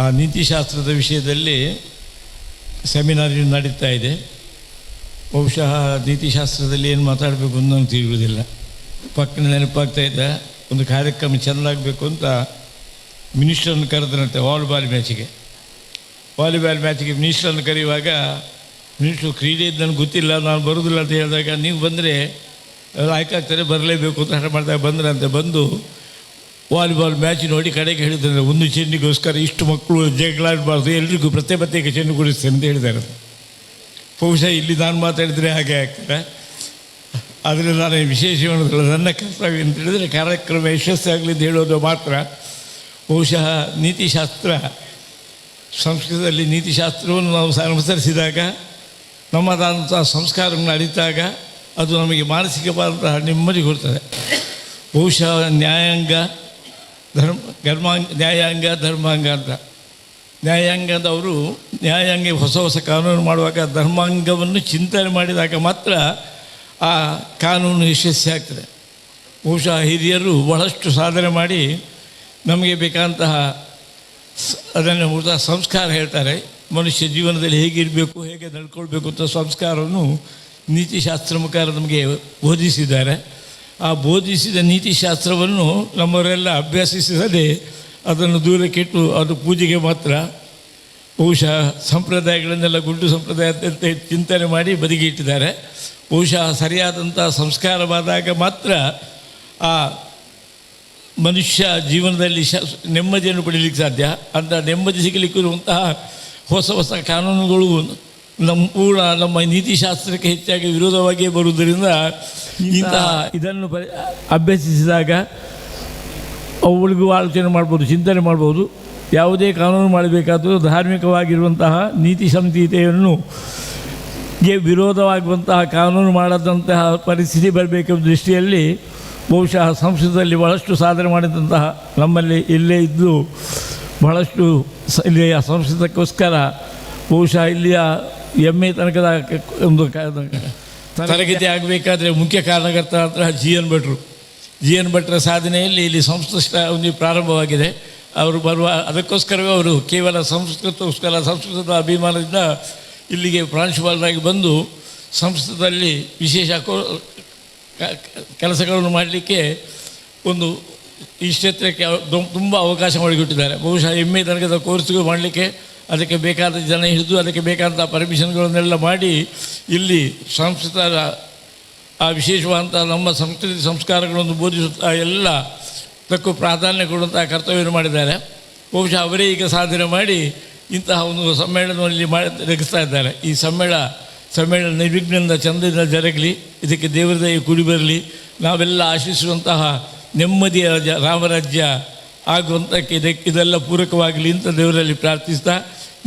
ಆ ನೀತಿಶಾಸ್ತ್ರದ ವಿಷಯದಲ್ಲಿ ಸೆಮಿನಾರ್ ನಡೀತಾ ಇದೆ. ಬಹುಶಃ ನೀತಿಶಾಸ್ತ್ರದಲ್ಲಿ ಏನು ಮಾತಾಡಬೇಕು ಅಂತ ನನಗೆ ತಿಳಿಯುವುದಿಲ್ಲ. ಪಕ್ಕನ ನೆನಪಾಗ್ತಾ ಇದೆ, ಒಂದು ಕಾರ್ಯಕ್ರಮ ಚೆಂದಾಗಬೇಕು ಅಂತ ಮಿನಿಸ್ಟ್ರನ್ನು ಕರೆದರಂತೆ ವಾಲಿಬಾಲ್ ಮ್ಯಾಚಿಗೆ ಮಿನಿಸ್ಟ್ರನ್ನು ಕರೆಯುವಾಗ ಮಿನಿಸ್ಟ್ರು ಕ್ರೀಡೆ ಇದ್ದು ನನಗೆ ಗೊತ್ತಿಲ್ಲ, ನಾನು ಬರೋದಿಲ್ಲ ಅಂತ ಹೇಳಿದಾಗ ನೀವು ಬಂದರೆ ಆಯ್ಕಾಗ್ತಾರೆ, ಬರಲೇಬೇಕು ಅಂತ ಹಠ ಮಾಡಿದಾಗ ಬಂದ್ರಂತೆ. ಬಂದು ವಾಲಿಬಾಲ್ ಮ್ಯಾಚ್ ನೋಡಿ ಕಡೆಗೆ ಹೇಳಿದ್ದಾರೆ, ಒಂದು ಚೆಂಡಿಗೋಸ್ಕರ ಇಷ್ಟು ಮಕ್ಕಳು ಜಗಳಾಡಬಾರ್ದು, ಎಲ್ರಿಗೂ ಪ್ರತ್ಯೇಕ ಚೆಂಡು ಕೊಡಿಸ್ತೇನೆ ಅಂತ ಹೇಳಿದ್ದಾರೆ. ಬಹುಶಃ ಇಲ್ಲಿ ನಾನು ಮಾತಾಡಿದರೆ ಹಾಗೆ ಆಗ್ತದೆ. ಆದರೆ ನಾನು ವಿಶೇಷವಾದ ನನ್ನ ಕರ್ತವ್ಯ ಅಂತ ಹೇಳಿದರೆ ಕಾರ್ಯಕ್ರಮ ಯಶಸ್ವಿಯಾಗಲಿ ಅಂತ ಹೇಳೋದು ಮಾತ್ರ. ಬಹುಶಃ ನೀತಿಶಾಸ್ತ್ರ, ಸಂಸ್ಕೃತದಲ್ಲಿ ನೀತಿಶಾಸ್ತ್ರವನ್ನು ನಾವು ಅನುಸರಿಸಿದಾಗ ನಮ್ಮದಾದಂಥ ಸಂಸ್ಕಾರವನ್ನು ಅರಿತಾಗ ಅದು ನಮಗೆ ಮಾನಸಿಕವಾದಂತಹ ನೆಮ್ಮದಿ ಕೊಡ್ತದೆ. ಬಹುಶಃ ನ್ಯಾಯಾಂಗ ಧರ್ಮಾಂಗ ಅಂತ ನ್ಯಾಯಾಂಗದವರು ನ್ಯಾಯಾಂಗ ಹೊಸ ಕಾನೂನು ಮಾಡುವಾಗ ಧರ್ಮಾಂಗವನ್ನು ಚಿಂತನೆ ಮಾಡಿದಾಗ ಮಾತ್ರ ಆ ಕಾನೂನು ಯಶಸ್ವಿ ಆಗ್ತದೆ. ಬಹುಶಃ ಹಿರಿಯರು ಬಹಳಷ್ಟು ಸಾಧನೆ ಮಾಡಿ ನಮಗೆ ಬೇಕಾದಂತಹ ಅದನ್ನು ಸಂಸ್ಕಾರ ಹೇಳ್ತಾರೆ. ಮನುಷ್ಯ ಜೀವನದಲ್ಲಿ ಹೇಗಿರಬೇಕು, ಹೇಗೆ ನಡ್ಕೊಳ್ಬೇಕು ಅಂತ ಸಂಸ್ಕಾರವನ್ನು ನೀತಿಶಾಸ್ತ್ರ ಮುಖಾಂತರ ನಮಗೆ ಬೋಧಿಸಿದ್ದಾರೆ. ಆ ಬೋಧಿಸಿದ ನೀತಿಶಾಸ್ತ್ರವನ್ನು ನಮ್ಮವರೆಲ್ಲ ಅಭ್ಯಸಿಸದೆ ಅದನ್ನು ದೂರಕ್ಕಿಟ್ಟು ಅದು ಪೂಜೆಗೆ ಮಾತ್ರ ಬಹುಶಃ ಸಂಪ್ರದಾಯಗಳನ್ನೆಲ್ಲ ಗುಂಡು ಸಂಪ್ರದಾಯದಂತೆ ಚಿಂತನೆ ಮಾಡಿ ಬದಿಗೆ ಇಟ್ಟಿದ್ದಾರೆ. ಬಹುಶಃ ಸರಿಯಾದಂಥ ಸಂಸ್ಕಾರವಾದಾಗ ಮಾತ್ರ ಆ ಮನುಷ್ಯ ಜೀವನದಲ್ಲಿ ನೆಮ್ಮದಿಯನ್ನು ಪಡೀಲಿಕ್ಕೆ ಸಾಧ್ಯ. ಅಂತ ನೆಮ್ಮದಿ ಸಿಗಲಿಕ್ಕಿರುವಂತಹ ಹೊಸ ಕಾನೂನುಗಳು ನಮ್ಮ ನೀತಿಶಾಸ್ತ್ರಕ್ಕೆ ಹೆಚ್ಚಾಗಿ ವಿರೋಧವಾಗಿಯೇ ಬರುವುದರಿಂದ ಇದನ್ನು ಅಭ್ಯಸಿಸಿದಾಗ ಅವುಗಳಿಗೂ ಆಲೋಚನೆ ಮಾಡ್ಬೋದು, ಚಿಂತನೆ ಮಾಡ್ಬೋದು. ಯಾವುದೇ ಕಾನೂನು ಮಾಡಬೇಕಾದರೂ ಧಾರ್ಮಿಕವಾಗಿರುವಂತಹ ನೀತಿ ಸಂಹಿತೆಯನ್ನು ವಿರೋಧವಾಗುವಂತಹ ಕಾನೂನು ಮಾಡದಂತಹ ಪರಿಸ್ಥಿತಿ ಬರಬೇಕೆಂಬ ದೃಷ್ಟಿಯಲ್ಲಿ ಬಹುಶಃ ಸಂಸ್ಕೃತದಲ್ಲಿ ಬಹಳಷ್ಟು ಸಾಧನೆ ಮಾಡಿದಂತಹ ನಮ್ಮಲ್ಲಿ ಇಲ್ಲೇ ಇದ್ದು ಬಹಳಷ್ಟು ಇಲ್ಲಿಯ ಸಂಸ್ಕೃತಕ್ಕೋಸ್ಕರ ಬಹುಶಃ ಇಲ್ಲಿಯ MA ತನಕದ ಒಂದು ತರಗತಿ ಆಗಬೇಕಾದ್ರೆ ಮುಖ್ಯ ಕಾರಣಕರ್ತರಾದಂತಹ ಜಿ ಎನ್ ಭಟ್ರ ಸಾಧನೆಯಲ್ಲಿ ಇಲ್ಲಿ ಸಂಸ್ಕೃತ ಒಂದು ಪ್ರಾರಂಭವಾಗಿದೆ. ಅವರು ಅದಕ್ಕೋಸ್ಕರವೇ ಅವರು ಕೇವಲ ಸಂಸ್ಕೃತದ ಅಭಿಮಾನದಿಂದ ಇಲ್ಲಿಗೆ ಪ್ರಾಂಶುಪಾಲರಾಗಿ ಬಂದು ಸಂಸ್ಕೃತದಲ್ಲಿ ವಿಶೇಷ ಕೆಲಸಗಳನ್ನು ಮಾಡಲಿಕ್ಕೆ ಒಂದು ಈ ಕ್ಷೇತ್ರಕ್ಕೆ ತುಂಬ ಅವಕಾಶ ಮಾಡಿಕೊಟ್ಟಿದ್ದಾರೆ. ಬಹುಶಃ MA ತನಕದ ಕೋರ್ಸ್ಗಳು ಮಾಡಲಿಕ್ಕೆ ಅದಕ್ಕೆ ಬೇಕಾದ ಜನ ಹಿಡಿದು ಅದಕ್ಕೆ ಬೇಕಾದಂಥ ಪರ್ಮಿಷನ್ಗಳನ್ನೆಲ್ಲ ಮಾಡಿ ಇಲ್ಲಿ ಸಂಸ್ಕೃತ ಆ ವಿಶೇಷವಾದಂಥ ನಮ್ಮ ಸಂಸ್ಕೃತಿ ಸಂಸ್ಕಾರಗಳನ್ನು ಬೋಧಿಸುತ್ತಾ ಎಲ್ಲ ತಕ್ಕ ಪ್ರಾಧಾನ್ಯ ಕೊಡುವಂಥ ಕರ್ತವ್ಯವನ್ನು ಮಾಡಿದ್ದಾರೆ. ಬಹುಶಃ ಅವರೇ ಈಗ ಸಾಧನೆ ಮಾಡಿ ಇಂತಹ ಒಂದು ಸಮ್ಮೇಳನದಲ್ಲಿ ನಡೆಸ್ತಾ ಇದ್ದಾರೆ. ಈ ಸಮ್ಮೇಳನ ನಿರ್ವಿಘ್ನದಿಂದ ಚಂದದಿಂದ ಜರಗಲಿ, ಇದಕ್ಕೆ ದೇವರ ದಯೆ ಕೂಡಿ ಬರಲಿ, ನಾವೆಲ್ಲ ಆಶಿಸುವಂತಹ ನೆಮ್ಮದಿಯ ರಾಮರಾಜ್ಯ ಆಗುವಂಥಕ್ಕೆ ಇದೆಲ್ಲ ಪೂರಕವಾಗಲಿ ಅಂತ ದೇವರಲ್ಲಿ ಪ್ರಾರ್ಥಿಸ್ತಾ,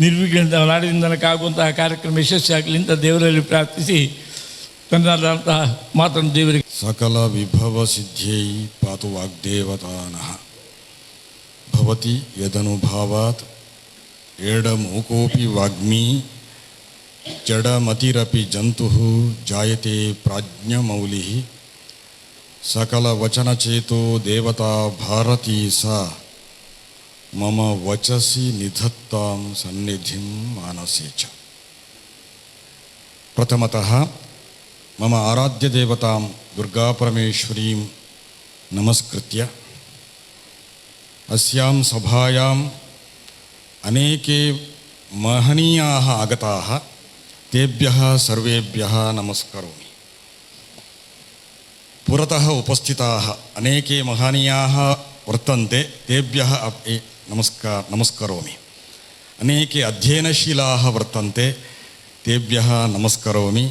ನಿರ್ವಿಘ್ನದಿಂದ ನಾಡಿನಿಂದ ಆಗುವಂತಹ ಕಾರ್ಯಕ್ರಮ ಯಶಸ್ವಿ ಆಗಲಿ ಅಂತ ದೇವರಲ್ಲಿ ಪ್ರಾರ್ಥಿಸಿ ತನ್ನದಾದಂತಹ ಮಾತನ್ನು ದೇವರಿಗೆ. ಸಕಲ ವಿಭವ ಸಿದ್ಧ್ಯೈ ಪಾತು ವಾಗ್ದೇವತಾನಃ ಭವತಿ ಯದನುಭಾವಾತ್ ಏಡಮೂಕೋಪಿ ವಾಗ್ಮೀ ಜಡಮತಿರಪಿ ಜಂತುಃ ಜಾಯತೆ ಪ್ರಾಜ್ಞಮೌಲಿಃ ಸಕಲ ವಚನಚೇತೋ ದೇವತಾ ಭಾರತೀ ಸಾ ಮಮ ವಚಸಿ ನಿಧತ್ತಾಂ ಸನ್ನಿಧಿಂ ಮಾನಸೇ ಚ. ಪ್ರಥಮತಃ ಮಮ ಆರಾಧ್ಯ ದೇವತಾಂ ದುರ್ಗಾಪರಮೇಶ್ವರೀಂ ನಮಸ್ಕೃತ್ಯ ಅಸ್ಯಾಂ ಸಭಾಯಾಂ ಅನೇಕೆ ಮಹನೀಯಾಃ ಆಗತಾಃ ತೇಭ್ಯಃ ಸರ್ವೇಭ್ಯಃ ನಮಸ್ಕರೋಮಿ. ಪುರತಃ ಉಪಸ್ಥಿತಾಃ ಅನೇಕೆ ಮಹನೀಯಾಃ ವರ್ತಂತೆ ತೇಭ್ಯಃ ಅಪಿ ನಮಸ್ಕರೋಮಿ. ಅನೇಕೆ ಅಧ್ಯಯನಶೀಲಾಃ ವರ್ತಂತೆ ತೇಭ್ಯಃ ನಮಸ್ಕರೋಮಿ.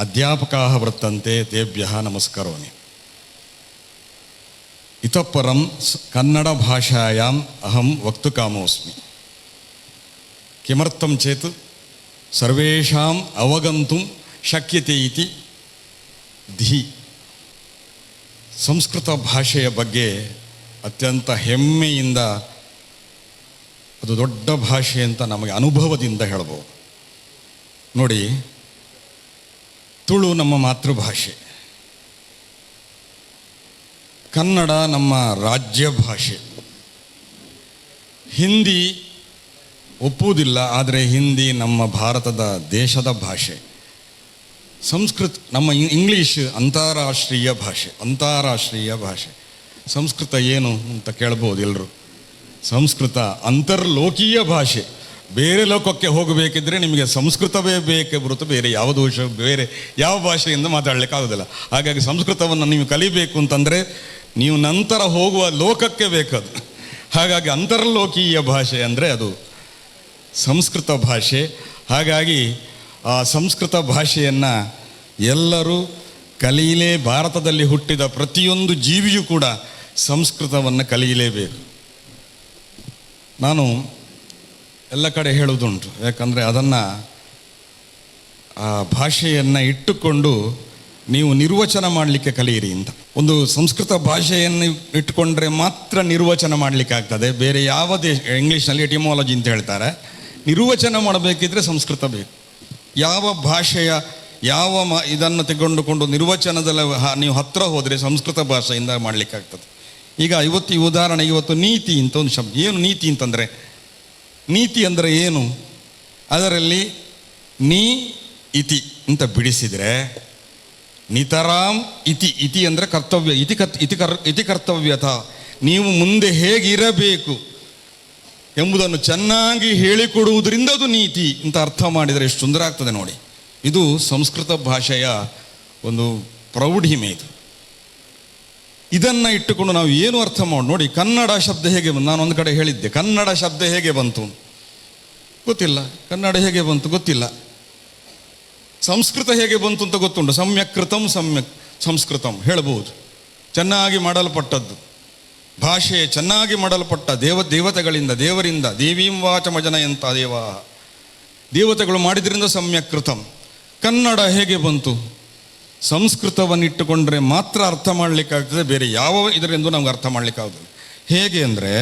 ಅಧ್ಯಾಪಕಾಃ ವರ್ತಂತೆ ತೇಭ್ಯಃ ನಮಸ್ಕರೋಮಿ. ಇತಃ ಪರಂ ಕನ್ನಡ ಭಾಷಾಯಾಂ ಅಹಂ ವಕ್ತುಕಾಮೋಸ್ಮಿ. ಕಿಮರ್ಥಂ ಚೇತ್ ಸರ್ವೇಷಾಂ ಅವಗಂತುಂ ಶಕ್ಯತೆ ಇತಿ ಧಿ. ಸಂಸ್ಕೃತ ಭಾಷೆಯ ಬಗ್ಗೆ ಅತ್ಯಂತ ಹೆಮ್ಮೆಯಿಂದ, ಅದು ದೊಡ್ಡ ಭಾಷೆ ಅಂತ ನಮಗೆ ಅನುಭವದಿಂದ ಹೇಳ್ಬೋದು. ನೋಡಿ, ತುಳು ನಮ್ಮ ಮಾತೃಭಾಷೆ, ಕನ್ನಡ ನಮ್ಮ ರಾಜ್ಯ ಭಾಷೆ, ಹಿಂದಿ ಒಪ್ಪುವುದಿಲ್ಲ, ಆದರೆ ಹಿಂದಿ ನಮ್ಮ ಭಾರತದ ದೇಶದ ಭಾಷೆ. ಸಂಸ್ಕೃತ ನಮ್ಮ ಇಂಗ್ಲೀಷ್ ಅಂತಾರಾಷ್ಟ್ರೀಯ ಭಾಷೆ. ಸಂಸ್ಕೃತ ಏನು ಅಂತ ಕೇಳ್ಬೋದು ಎಲ್ಲರೂ. ಸಂಸ್ಕೃತ ಅಂತರ್ಲೋಕೀಯ ಭಾಷೆ. ಬೇರೆ ಲೋಕಕ್ಕೆ ಹೋಗಬೇಕಿದ್ರೆ ನಿಮಗೆ ಸಂಸ್ಕೃತವೇ ಬೇಕೇ ಹೊರತು ಬೇರೆ ಯಾವ ಭಾಷೆಯಿಂದ ಮಾತಾಡಲಿಕ್ಕೆ ಆಗೋದಿಲ್ಲ. ಹಾಗಾಗಿ ಸಂಸ್ಕೃತವನ್ನು ನೀವು ಕಲಿಬೇಕು ಅಂತಂದರೆ ನೀವು ನಂತರ ಹೋಗುವ ಲೋಕಕ್ಕೆ ಬೇಕದು. ಹಾಗಾಗಿ ಅಂತರ್ಲೋಕೀಯ ಭಾಷೆ ಅಂದರೆ ಅದು ಸಂಸ್ಕೃತ ಭಾಷೆ. ಹಾಗಾಗಿ ಆ ಸಂಸ್ಕೃತ ಭಾಷೆಯನ್ನು ಎಲ್ಲರೂ ಭಾರತದಲ್ಲಿ ಹುಟ್ಟಿದ ಪ್ರತಿಯೊಂದು ಜೀವಿಯೂ ಕೂಡ ಸಂಸ್ಕೃತವನ್ನು ಕಲಿಯಲೇಬೇಕು. ನಾನು ಎಲ್ಲ ಕಡೆ ಹೇಳುವುದುಂಟು, ಯಾಕಂದರೆ ಅದನ್ನು ಆ ಭಾಷೆಯನ್ನು ಇಟ್ಟುಕೊಂಡು ನೀವು ನಿರ್ವಚನ ಮಾಡಲಿಕ್ಕೆ ಕಲಿಯಿರಿ ಅಂತ. ಒಂದು ಸಂಸ್ಕೃತ ಭಾಷೆಯನ್ನು ಇಟ್ಟುಕೊಂಡ್ರೆ ಮಾತ್ರ ನಿರ್ವಚನ ಮಾಡಲಿಕ್ಕೆ ಆಗ್ತದೆ. ಬೇರೆ ಯಾವ ಇಂಗ್ಲೀಷ್ನಲ್ಲಿ ಎಟಿಮಾಲಜಿ ಅಂತ ಹೇಳ್ತಾರೆ. ನಿರ್ವಚನ ಮಾಡಬೇಕಿದ್ರೆ ಸಂಸ್ಕೃತ ಬೇಕು. ಯಾವ ಭಾಷೆಯ ಇದನ್ನು ತೆಗೆದುಕೊಂಡು ನಿರ್ವಚನದಲ್ಲಿ ನೀವು ಹತ್ತಿರ ಹೋದರೆ ಸಂಸ್ಕೃತ ಭಾಷೆಯಿಂದ ಮಾಡಲಿಕ್ಕಾಗ್ತದೆ. ಈಗ ಈ ಉದಾಹರಣೆ, ಇವತ್ತು ನೀತಿ ಅಂತ ಒಂದು ಶಬ್ದ. ಏನು ನೀತಿ ಅಂತಂದರೆ, ನೀತಿ ಅಂದರೆ ಏನು? ಅದರಲ್ಲಿ ನೀ ಇತಿ ಅಂತ ಬಿಡಿಸಿದರೆ ನಿತರಾಂ ಇತಿ ಅಂದರೆ ಕರ್ತವ್ಯ, ಇತಿ ಕರ್ತವ್ಯತ, ನೀವು ಮುಂದೆ ಹೇಗಿರಬೇಕು ಎಂಬುದನ್ನು ಚೆನ್ನಾಗಿ ಹೇಳಿಕೊಡುವುದರಿಂದ ಅದು ನೀತಿ ಅಂತ ಅರ್ಥ ಮಾಡಿದರೆ ಎಷ್ಟು ಸುಂದರ ಆಗ್ತದೆ ನೋಡಿ. ಇದು ಸಂಸ್ಕೃತ ಭಾಷೆಯ ಒಂದು ಪ್ರೌಢಿಮೆ. ಇದು ಇದನ್ನು ಇಟ್ಟುಕೊಂಡು ನಾವು ಏನು ಅರ್ಥ ಮಾಡಿ ನೋಡಿ. ಕನ್ನಡ ಶಬ್ದ ಹೇಗೆ ಬಂತು? ನಾನು ಒಂದು ಕಡೆ ಹೇಳಿದ್ದೆ, ಕನ್ನಡ ಶಬ್ದ ಹೇಗೆ ಬಂತು ಗೊತ್ತಿಲ್ಲ, ಕನ್ನಡ ಹೇಗೆ ಬಂತು ಗೊತ್ತಿಲ್ಲ. ಸಂಸ್ಕೃತ ಹೇಗೆ ಬಂತು ಅಂತ ಗೊತ್ತುಂಟು. ಸಮ್ಯಕ್ ಸಂಸ್ಕೃತಂ ಹೇಳ್ಬೋದು. ಚೆನ್ನಾಗಿ ಮಾಡಲ್ಪಟ್ಟದ್ದು ಭಾಷೆ, ಚೆನ್ನಾಗಿ ಮಾಡಲ್ಪಟ್ಟ ದೇವತೆಗಳಿಂದ, ದೇವರಿಂದ. ದೇವೀಂ ವಾಚಮಜನಯಂತ ದೇವಾ, ದೇವತೆಗಳು ಮಾಡಿದ್ರಿಂದ ಸಮ್ಯಕೃತಂ. ಕನ್ನಡ ಹೇಗೆ ಬಂತು? ಸಂಸ್ಕೃತವನ್ನು ಇಟ್ಟುಕೊಂಡ್ರೆ ಮಾತ್ರ ಅರ್ಥ ಮಾಡಲಿಕ್ಕಾಗ್ತದೆ, ಬೇರೆ ಯಾವ ಇದರಿಂದ ನಮ್ಗೆ ಅರ್ಥ ಮಾಡಲಿಕ್ಕಾಗ್ತದೆ. ಹೇಗೆ ಅಂದರೆ,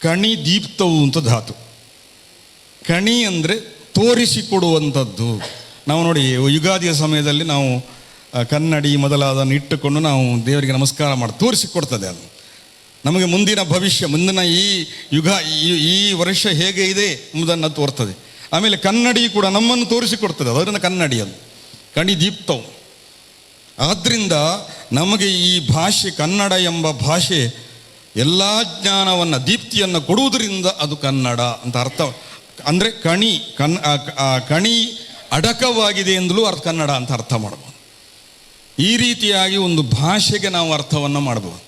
ಕಣಿ ದೀಪ್ತವು ಅಂತ ಧಾತು. ಕಣಿ ಅಂದರೆ ತೋರಿಸಿಕೊಡುವಂಥದ್ದು. ನಾವು ನೋಡಿ, ಯುಗಾದಿಯ ಸಮಯದಲ್ಲಿ ನಾವು ಕನ್ನಡಿ ಮೊದಲಾದನ್ನು ಇಟ್ಟುಕೊಂಡು ನಾವು ದೇವರಿಗೆ ನಮಸ್ಕಾರ ಮಾಡಿ ತೋರಿಸಿಕೊಡ್ತದೆ. ಅದು ನಮಗೆ ಮುಂದಿನ ಭವಿಷ್ಯ, ಮುಂದಿನ ಈ ಯುಗ, ಈ ವರ್ಷ ಹೇಗೆ ಇದೆ ಎಂಬುದನ್ನು ತೋರ್ತದೆ. ಆಮೇಲೆ ಕನ್ನಡಿ ಕೂಡ ನಮ್ಮನ್ನು ತೋರಿಸಿಕೊಡ್ತದೆ, ಅದರಿಂದ ಕನ್ನಡಿ ಅದು ಕಣಿ ದೀಪ್ತವು. ಆದ್ದರಿಂದ ನಮಗೆ ಈ ಭಾಷೆ, ಕನ್ನಡ ಎಂಬ ಭಾಷೆ ಎಲ್ಲ ಜ್ಞಾನವನ್ನು, ದೀಪ್ತಿಯನ್ನು ಕೊಡುವುದರಿಂದ ಅದು ಕನ್ನಡ ಅಂತ ಅರ್ಥ. ಅಂದರೆ ಕಣಿ ಅಡಕವಾಗಿದೆ ಎಂದಲೂ ಕನ್ನಡ ಅಂತ ಅರ್ಥ ಮಾಡ್ಬೋದು. ಈ ರೀತಿಯಾಗಿ ಒಂದು ಭಾಷೆಗೆ ನಾವು ಅರ್ಥವನ್ನು ಮಾಡ್ಬೋದು.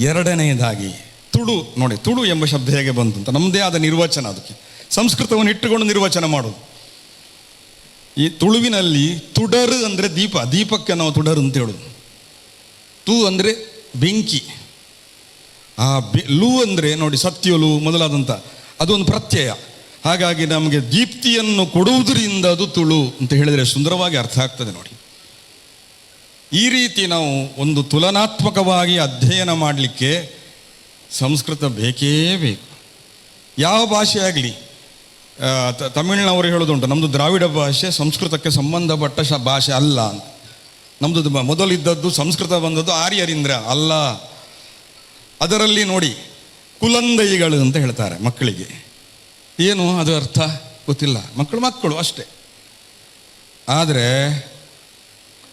ಎರಡನೆಯದಾಗಿ ತುಳು ನೋಡಿ, ತುಳು ಎಂಬ ಶಬ್ದ ಹೇಗೆ ಬಂತು ಅಂತ ನಮ್ಮದೇ ಆದ ನಿರ್ವಚನ. ಅದಕ್ಕೆ ಸಂಸ್ಕೃತವನ್ನು ಇಟ್ಟುಕೊಂಡು ನಿರ್ವಚನ ಮಾಡೋದು. ಈ ತುಳುವಿನಲ್ಲಿ ತುಡರು ಅಂದರೆ ದೀಪ, ದೀಪಕ್ಕೆ ನಾವು ತುಡರು ಅಂತ ಹೇಳೋದು. ತು ಅಂದರೆ ಬೆಂಕಿ, ಆ ಲು ಅಂದರೆ ನೋಡಿ ಸತ್ಯಲು ಮೊದಲಾದಂಥ ಅದೊಂದು ಪ್ರತ್ಯಯ. ಹಾಗಾಗಿ ನಮಗೆ ದೀಪ್ತಿಯನ್ನು ಕೊಡುವುದರಿಂದ ಅದು ತುಳು ಅಂತ ಹೇಳಿದರೆ ಸುಂದರವಾಗಿ ಅರ್ಥ ಆಗ್ತದೆ ನೋಡಿ. ಈ ರೀತಿ ನಾವು ಒಂದು ತುಲನಾತ್ಮಕವಾಗಿ ಅಧ್ಯಯನ ಮಾಡಲಿಕ್ಕೆ ಸಂಸ್ಕೃತ ಬೇಕೇ ಬೇಕು. ಯಾವ ಭಾಷೆ ಆಗಲಿ, ತಮಿಳಿನವರು ಹೇಳೋದುಂಟು, ನಮ್ಮದು ದ್ರಾವಿಡ ಭಾಷೆ ಸಂಸ್ಕೃತಕ್ಕೆ ಸಂಬಂಧಪಟ್ಟ ಭಾಷೆ ಅಲ್ಲ ಅಂತ. ನಮ್ಮದು ಮೊದಲಿದ್ದದ್ದು ಸಂಸ್ಕೃತ ಬಂದದ್ದು ಆರ್ಯರಿಂದ ಅಲ್ಲ. ಅದರಲ್ಲಿ ನೋಡಿ ಕುಲಂದೈಗಳು ಅಂತ ಹೇಳ್ತಾರೆ ಮಕ್ಕಳಿಗೆ. ಏನು ಅದು ಅರ್ಥ ಗೊತ್ತಿಲ್ಲ, ಮಕ್ಕಳು ಅಷ್ಟೇ. ಆದರೆ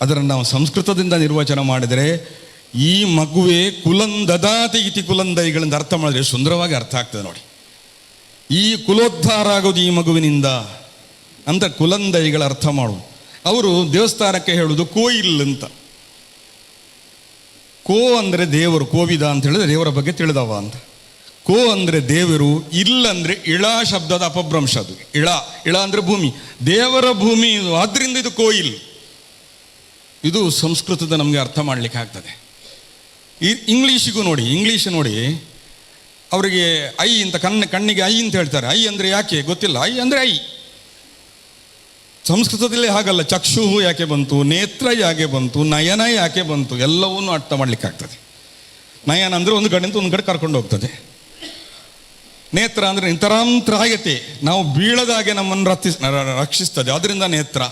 ಅದನ್ನು ನಾವು ಸಂಸ್ಕೃತದಿಂದ ನಿರ್ವಚನ ಮಾಡಿದರೆ, ಈ ಮಗುವೆ ಕುಲಂದದಾತಿ ಇತಿ ಕುಲಂದೈಗಳಿಂದ ಅರ್ಥ ಮಾಡಿದ್ರೆ ಸುಂದರವಾಗಿ ಅರ್ಥ ಆಗ್ತದೆ ನೋಡಿ. ಈ ಕುಲೋದ್ಧಾರ ಆಗೋದು ಈ ಮಗುವಿನಿಂದ ಅಂತ ಕುಲಂದೈಗಳ ಅರ್ಥ ಮಾಡುವುದು. ಅವರು ದೇವಸ್ಥಾನಕ್ಕೆ ಹೇಳುವುದು ಕೋಯಿಲ್ ಅಂತ. ಕೋ ಅಂದರೆ ದೇವರು, ಕೋವಿದ ಅಂತ ಹೇಳಿದ್ರೆ ದೇವರ ಬಗ್ಗೆ ತಿಳಿದವ ಅಂತ. ಕೋ ಅಂದರೆ ದೇವರು, ಇಲ್ಲಂದರೆ ಇಳ ಶಬ್ದದ ಅಪಭ್ರಂಶ. ಅದು ಇಳ ಅಂದರೆ ಭೂಮಿ, ದೇವರ ಭೂಮಿ. ಆದ್ದರಿಂದ ಇದು ಕೋಯಿಲ್. ಇದು ಸಂಸ್ಕೃತದ ನಮಗೆ ಅರ್ಥ ಮಾಡಲಿಕ್ಕೆ ಆಗ್ತದೆ. ಈ ಇಂಗ್ಲೀಷಿಗೂ ನೋಡಿ, ಅವರಿಗೆ ಐ ಅಂತ ಕಣ್ಣಿಗೆ ಐ ಅಂತ ಹೇಳ್ತಾರೆ. ಐ ಅಂದರೆ ಯಾಕೆ ಗೊತ್ತಿಲ್ಲ, ಐ ಅಂದರೆ ಐ. ಸಂಸ್ಕೃತದಲ್ಲೇ ಹಾಗಲ್ಲ. ಚಕ್ಷು ಯಾಕೆ ಬಂತು, ನೇತ್ರ ಯಾಕೆ ಬಂತು, ನಯನ ಯಾಕೆ ಬಂತು, ಎಲ್ಲವನ್ನೂ ಅರ್ಥ ಮಾಡಲಿಕ್ಕಾಗ್ತದೆ. ನಯನ ಅಂದರೆ ಒಂದು ಕಡೆಯಿಂದ ಒಂದು ಕಡೆ ಕರ್ಕೊಂಡು ಹೋಗ್ತದೆ. ನೇತ್ರ ಅಂದರೆ ನಿತರಾಂತರಾಯತೆ, ನಾವು ಬೀಳದಾಗೆ ನಮ್ಮನ್ನು ರಕ್ಷಿಸ್ತದೆ, ಅದರಿಂದ ನೇತ್ರ.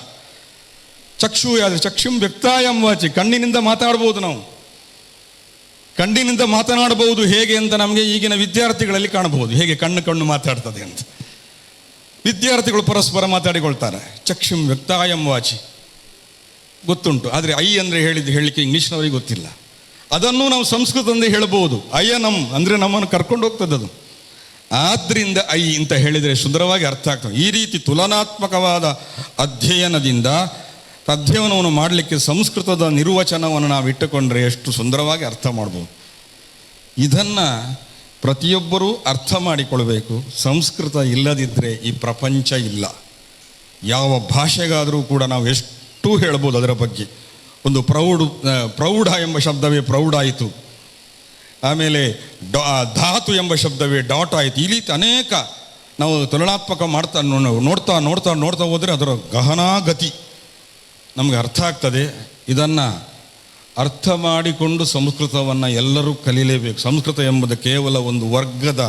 ಚಕ್ಷು ಯಾದರೆ ಚಕ್ಷುಂ ವ್ಯಕ್ತಾಯಂ ವಾಚಿ, ಕಣ್ಣಿನಿಂದ ಮಾತಾಡ್ಬೋದು. ನಾವು ಕಣ್ಣಿನಿಂದ ಮಾತನಾಡಬಹುದು ಹೇಗೆ ಅಂತ ನಮಗೆ ಈಗಿನ ವಿದ್ಯಾರ್ಥಿಗಳಲ್ಲಿ ಕಾಣಬಹುದು, ಹೇಗೆ ಕಣ್ಣು ಮಾತಾಡ್ತದೆ ಅಂತ. ವಿದ್ಯಾರ್ಥಿಗಳು ಪರಸ್ಪರ ಮಾತಾಡಿಕೊಳ್ತಾರೆ. ಚಕ್ಷುಂ ವ್ಯಕ್ತಾಯಂ ವಾಚಿ ಗೊತ್ತುಂಟು, ಆದರೆ ಐ ಅಂದರೆ ಹೇಳಲಿಕ್ಕೆ ಇಂಗ್ಲೀಷ್ನವರಿಗೆ ಗೊತ್ತಿಲ್ಲ. ಅದನ್ನು ನಾವು ಸಂಸ್ಕೃತದಿಂದ ಹೇಳಬಹುದು. ಅಯನಂ ಅಂದರೆ ನಮ್ಮನ್ನು ಕರ್ಕೊಂಡು ಹೋಗ್ತದೆ ಅದು. ಆದ್ದರಿಂದ ಐ ಅಂತ ಹೇಳಿದರೆ ಸುಂದರವಾಗಿ ಅರ್ಥ ಆಗ್ತದೆ. ಈ ರೀತಿ ತುಲನಾತ್ಮಕವಾದ ಅಧ್ಯಯನದಿಂದ ಅಧ್ಯಯನವನ್ನು ಮಾಡಲಿಕ್ಕೆ ಸಂಸ್ಕೃತದ ನಿರ್ವಚನವನ್ನು ನಾವು ಇಟ್ಟುಕೊಂಡ್ರೆ ಎಷ್ಟು ಸುಂದರವಾಗಿ ಅರ್ಥ ಮಾಡ್ಬೋದು. ಇದನ್ನು ಪ್ರತಿಯೊಬ್ಬರೂ ಅರ್ಥ ಮಾಡಿಕೊಳ್ಬೇಕು. ಸಂಸ್ಕೃತ ಇಲ್ಲದಿದ್ದರೆ ಈ ಪ್ರಪಂಚ ಇಲ್ಲ. ಯಾವ ಭಾಷೆಗಾದರೂ ಕೂಡ ನಾವು ಎಷ್ಟು ಹೇಳ್ಬೋದು ಅದರ ಬಗ್ಗೆ. ಒಂದು ಪ್ರೌಢ ಎಂಬ ಶಬ್ದವೇ ಪ್ರೌಢ ಆಯಿತು, ಆಮೇಲೆ ಧಾತು ಎಂಬ ಶಬ್ದವೇ ಡಾಟ್ ಆಯಿತು. ಈ ರೀತಿ ಅನೇಕ ನಾವು ತುಲನಾತ್ಮಕ ನೋಡ್ತಾ ಹೋದರೆ ಅದರ ಗಹನಾಗತಿ ನಮಗೆ ಅರ್ಥ ಆಗ್ತದೆ. ಇದನ್ನು ಅರ್ಥ ಮಾಡಿಕೊಂಡು ಸಂಸ್ಕೃತವನ್ನು ಎಲ್ಲರೂ ಕಲೀಲೇಬೇಕು. ಸಂಸ್ಕೃತ ಎಂಬುದು ಕೇವಲ ಒಂದು ವರ್ಗದ,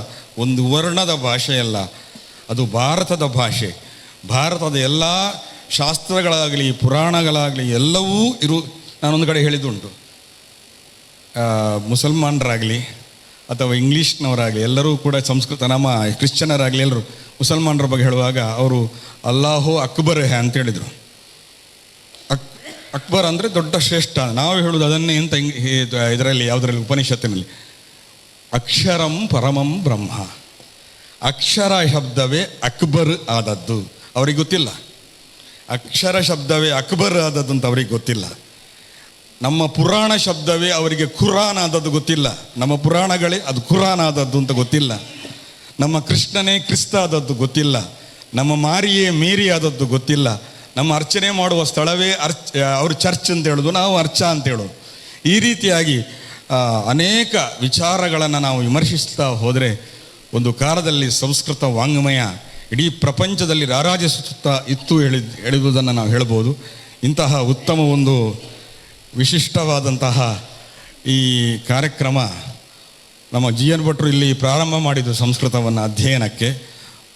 ಒಂದು ವರ್ಣದ ಭಾಷೆಯಲ್ಲ, ಅದು ಭಾರತದ ಭಾಷೆ. ಭಾರತದ ಎಲ್ಲ ಶಾಸ್ತ್ರಗಳಾಗಲಿ ಪುರಾಣಗಳಾಗಲಿ ಎಲ್ಲವೂ ನಾನೊಂದು ಕಡೆ ಹೇಳಿದ್ದುಂಟು, ಮುಸಲ್ಮಾನರಾಗಲಿ ಅಥವಾ ಇಂಗ್ಲೀಷ್ನವರಾಗಲಿ ಎಲ್ಲರೂ ಕೂಡ ಸಂಸ್ಕೃತ, ನಮ್ಮ ಕ್ರಿಶ್ಚಿಯನರಾಗಲಿ ಎಲ್ಲರೂ ಮುಸಲ್ಮಾನರ ಬಗ್ಗೆ ಹೇಳುವಾಗ ಅವರು ಅಲ್ಲಾಹು ಅಕ್ಬರ್ ಹೇ ಅಂತ ಹೇಳಿದರು. ಅಕ್ಬರ್ ಅಂದರೆ ದೊಡ್ಡ ಶ್ರೇಷ್ಠ. ನಾವು ಹೇಳೋದು ಅದನ್ನೇ ಅಂತ ಇದರಲ್ಲಿ ಯಾವುದರಲ್ಲಿ ಉಪನಿಷತ್ತಿನಲ್ಲಿ ಅಕ್ಷರಂ ಪರಮಂ ಬ್ರಹ್ಮ. ಅಕ್ಷರ ಶಬ್ದವೇ ಅಕ್ಬರ್ ಆದದ್ದು ಅವ್ರಿಗೆ ಗೊತ್ತಿಲ್ಲ. ಅಕ್ಷರ ಶಬ್ದವೇ ಅಕ್ಬರ್ ಆದದ್ದು ಅಂತ ಅವ್ರಿಗೆ ಗೊತ್ತಿಲ್ಲ. ನಮ್ಮ ಪುರಾಣ ಶಬ್ದವೇ ಅವರಿಗೆ ಖುರಾನ್ ಆದದ್ದು ಗೊತ್ತಿಲ್ಲ. ನಮ್ಮ ಪುರಾಣಗಳೇ ಅದು ಖುರಾನ್ ಆದದ್ದು ಅಂತ ಗೊತ್ತಿಲ್ಲ. ನಮ್ಮ ಕೃಷ್ಣನೇ ಕ್ರಿಸ್ತ ಆದದ್ದು ಗೊತ್ತಿಲ್ಲ. ನಮ್ಮ ಮಾರಿಯೇ ಮೇರಿ ಆದದ್ದು ಗೊತ್ತಿಲ್ಲ. ನಮ್ಮ ಅರ್ಚನೆ ಮಾಡುವ ಸ್ಥಳವೇ ಅವರು ಚರ್ಚ್ ಅಂತ ಹೇಳೋದು, ನಾವು ಅರ್ಚ ಅಂತ ಹೇಳೋದು. ಈ ರೀತಿಯಾಗಿ ಅನೇಕ ವಿಚಾರಗಳನ್ನು ನಾವು ವಿಮರ್ಶಿಸ್ತಾ ಹೋದರೆ ಒಂದು ಕಾಲದಲ್ಲಿ ಸಂಸ್ಕೃತ ವಾಂಗ್ಮಯ ಇಡೀ ಪ್ರಪಂಚದಲ್ಲಿ ರಾರಾಜಿಸುತ್ತಾ ಇತ್ತು ಹೇಳಿದುದನ್ನು ನಾವು ಹೇಳ್ಬೋದು. ಇಂತಹ ಉತ್ತಮ ಒಂದು ವಿಶಿಷ್ಟವಾದಂತಹ ಈ ಕಾರ್ಯಕ್ರಮ ನಮ್ಮ GN ಭಟ್ರು ಇಲ್ಲಿ ಪ್ರಾರಂಭ ಮಾಡಿದ್ದು ಸಂಸ್ಕೃತವನ್ನು ಅಧ್ಯಯನಕ್ಕೆ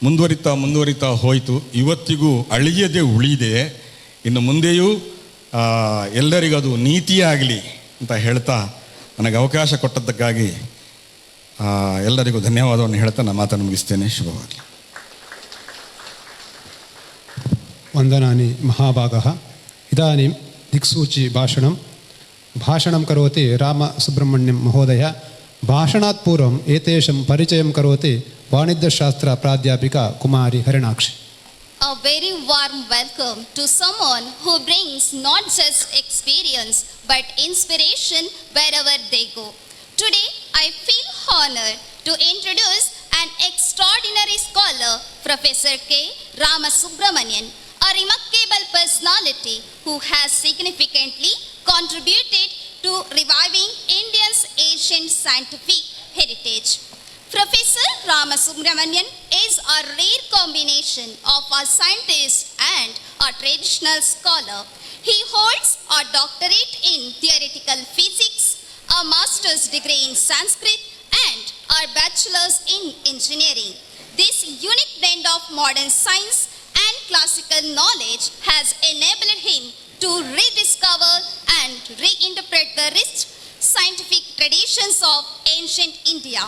ಮುಂದುವರಿತಾ ಹೋಯಿತು. ಇವತ್ತಿಗೂ ಅಳಿಯದೆ ಉಳಿದೆ. ಇನ್ನು ಮುಂದೆಯೂ ಎಲ್ಲರಿಗದು ನೀತಿಯಾಗಲಿ ಅಂತ ಹೇಳ್ತಾ ನನಗೆ ಅವಕಾಶ ಕೊಟ್ಟದ್ದಕ್ಕಾಗಿ ಎಲ್ಲರಿಗೂ ಧನ್ಯವಾದವನ್ನು ಹೇಳ್ತಾ ನಾನು ಮಾತನ್ನು ಮುಗಿಸ್ತೇನೆ. ಶುಭವಾಗಲಿ. ವಂದನಾನಿ ಮಹಾಭಾಗಃ. ಇದಾನಿಂ ದಿಕ್ಸೂಚಿ ಭಾಷಣಂ ಕರೋತಿ ರಾಮಸುಬ್ರಹ್ಮಣ್ಯಂ ಮಹೋದಯ. ಭಾಷಣಾತ್ ಪೂರ್ವಂ ಏತೇಷಂ ಪರಿಚಯಂ ಕರೋತಿ ವಾಣಿಜ್ಯಶಾಸ್ತ್ರ ಪ್ರಾಧ್ಯಾಪಿಕಾ ಕುಮಾರಿ Harinakshi. A very warm welcome to someone who brings not just experience but inspiration wherever they go. Today I feel honored to introduce an extraordinary scholar, Professor K. Ramasubramanian, a remarkable personality who has significantly contributed to reviving India's ancient scientific heritage. Professor Ramasubramanian is a rare combination of a scientist and a traditional scholar. He holds a doctorate in theoretical physics, a master's degree in Sanskrit, and a bachelor's in engineering. This unique blend of modern science and classical knowledge has enabled him to rediscover and reinterpret the rich scientific traditions of ancient India.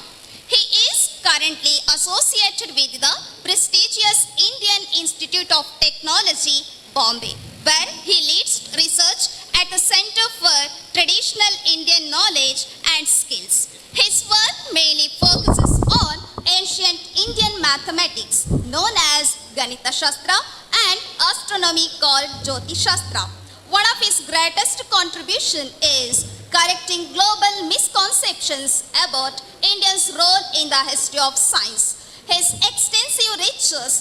He is currently associated with the prestigious Indian Institute of Technology, Bombay, where he leads research at the Center for Traditional Indian Knowledge and Skills. His work mainly focuses on ancient Indian mathematics known as Ganita Shastra and astronomy called Jyoti Shastra. One of his greatest contribution is correcting global misconceptions about India's role in the history of science. His extensive research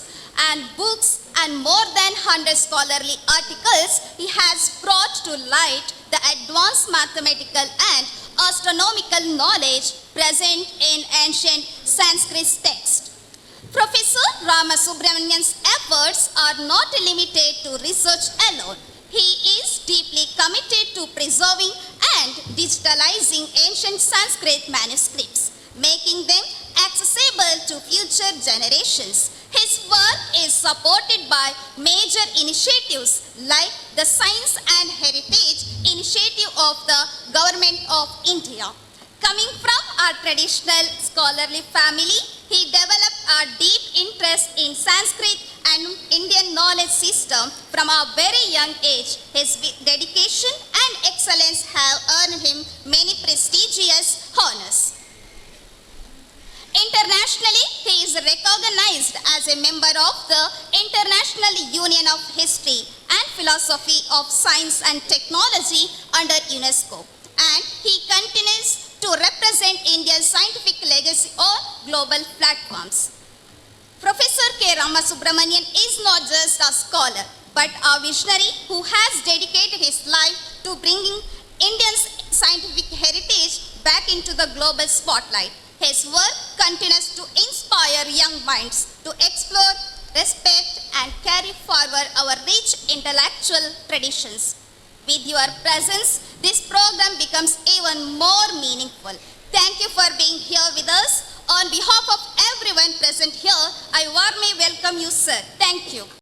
and books and more than 100 scholarly articles he has brought to light the advanced mathematical and astronomical knowledge present in ancient Sanskrit texts. Professor Ramasubramanian's efforts are not limited to research alone. He is deeply committed to preserving and digitalizing ancient Sanskrit manuscripts, making them accessible to future generations. His work is supported by major initiatives like the Science and Heritage Initiative of the Government of India. Coming from our traditional scholarly family, he developed a deep interest in Sanskrit and Indian knowledge system from a very young age. His dedication and excellence have earned him many prestigious honors. Internationally, he is is recognized as a member of the International Union of History and Philosophy of Science and Technology under UNESCO, and he continues to represent India's scientific legacy on global platforms. Professor K. Ramasubramanian is not just a scholar, but a visionary who has dedicated his life to bringing Indian scientific heritage back into the global spotlight. His work continues to inspire young minds to explore, respect, and carry forward our rich intellectual traditions. With your presence, this program becomes even more meaningful. Thank you for being here with us. On behalf of everyone present here, I warmly welcome you, sir. Thank you.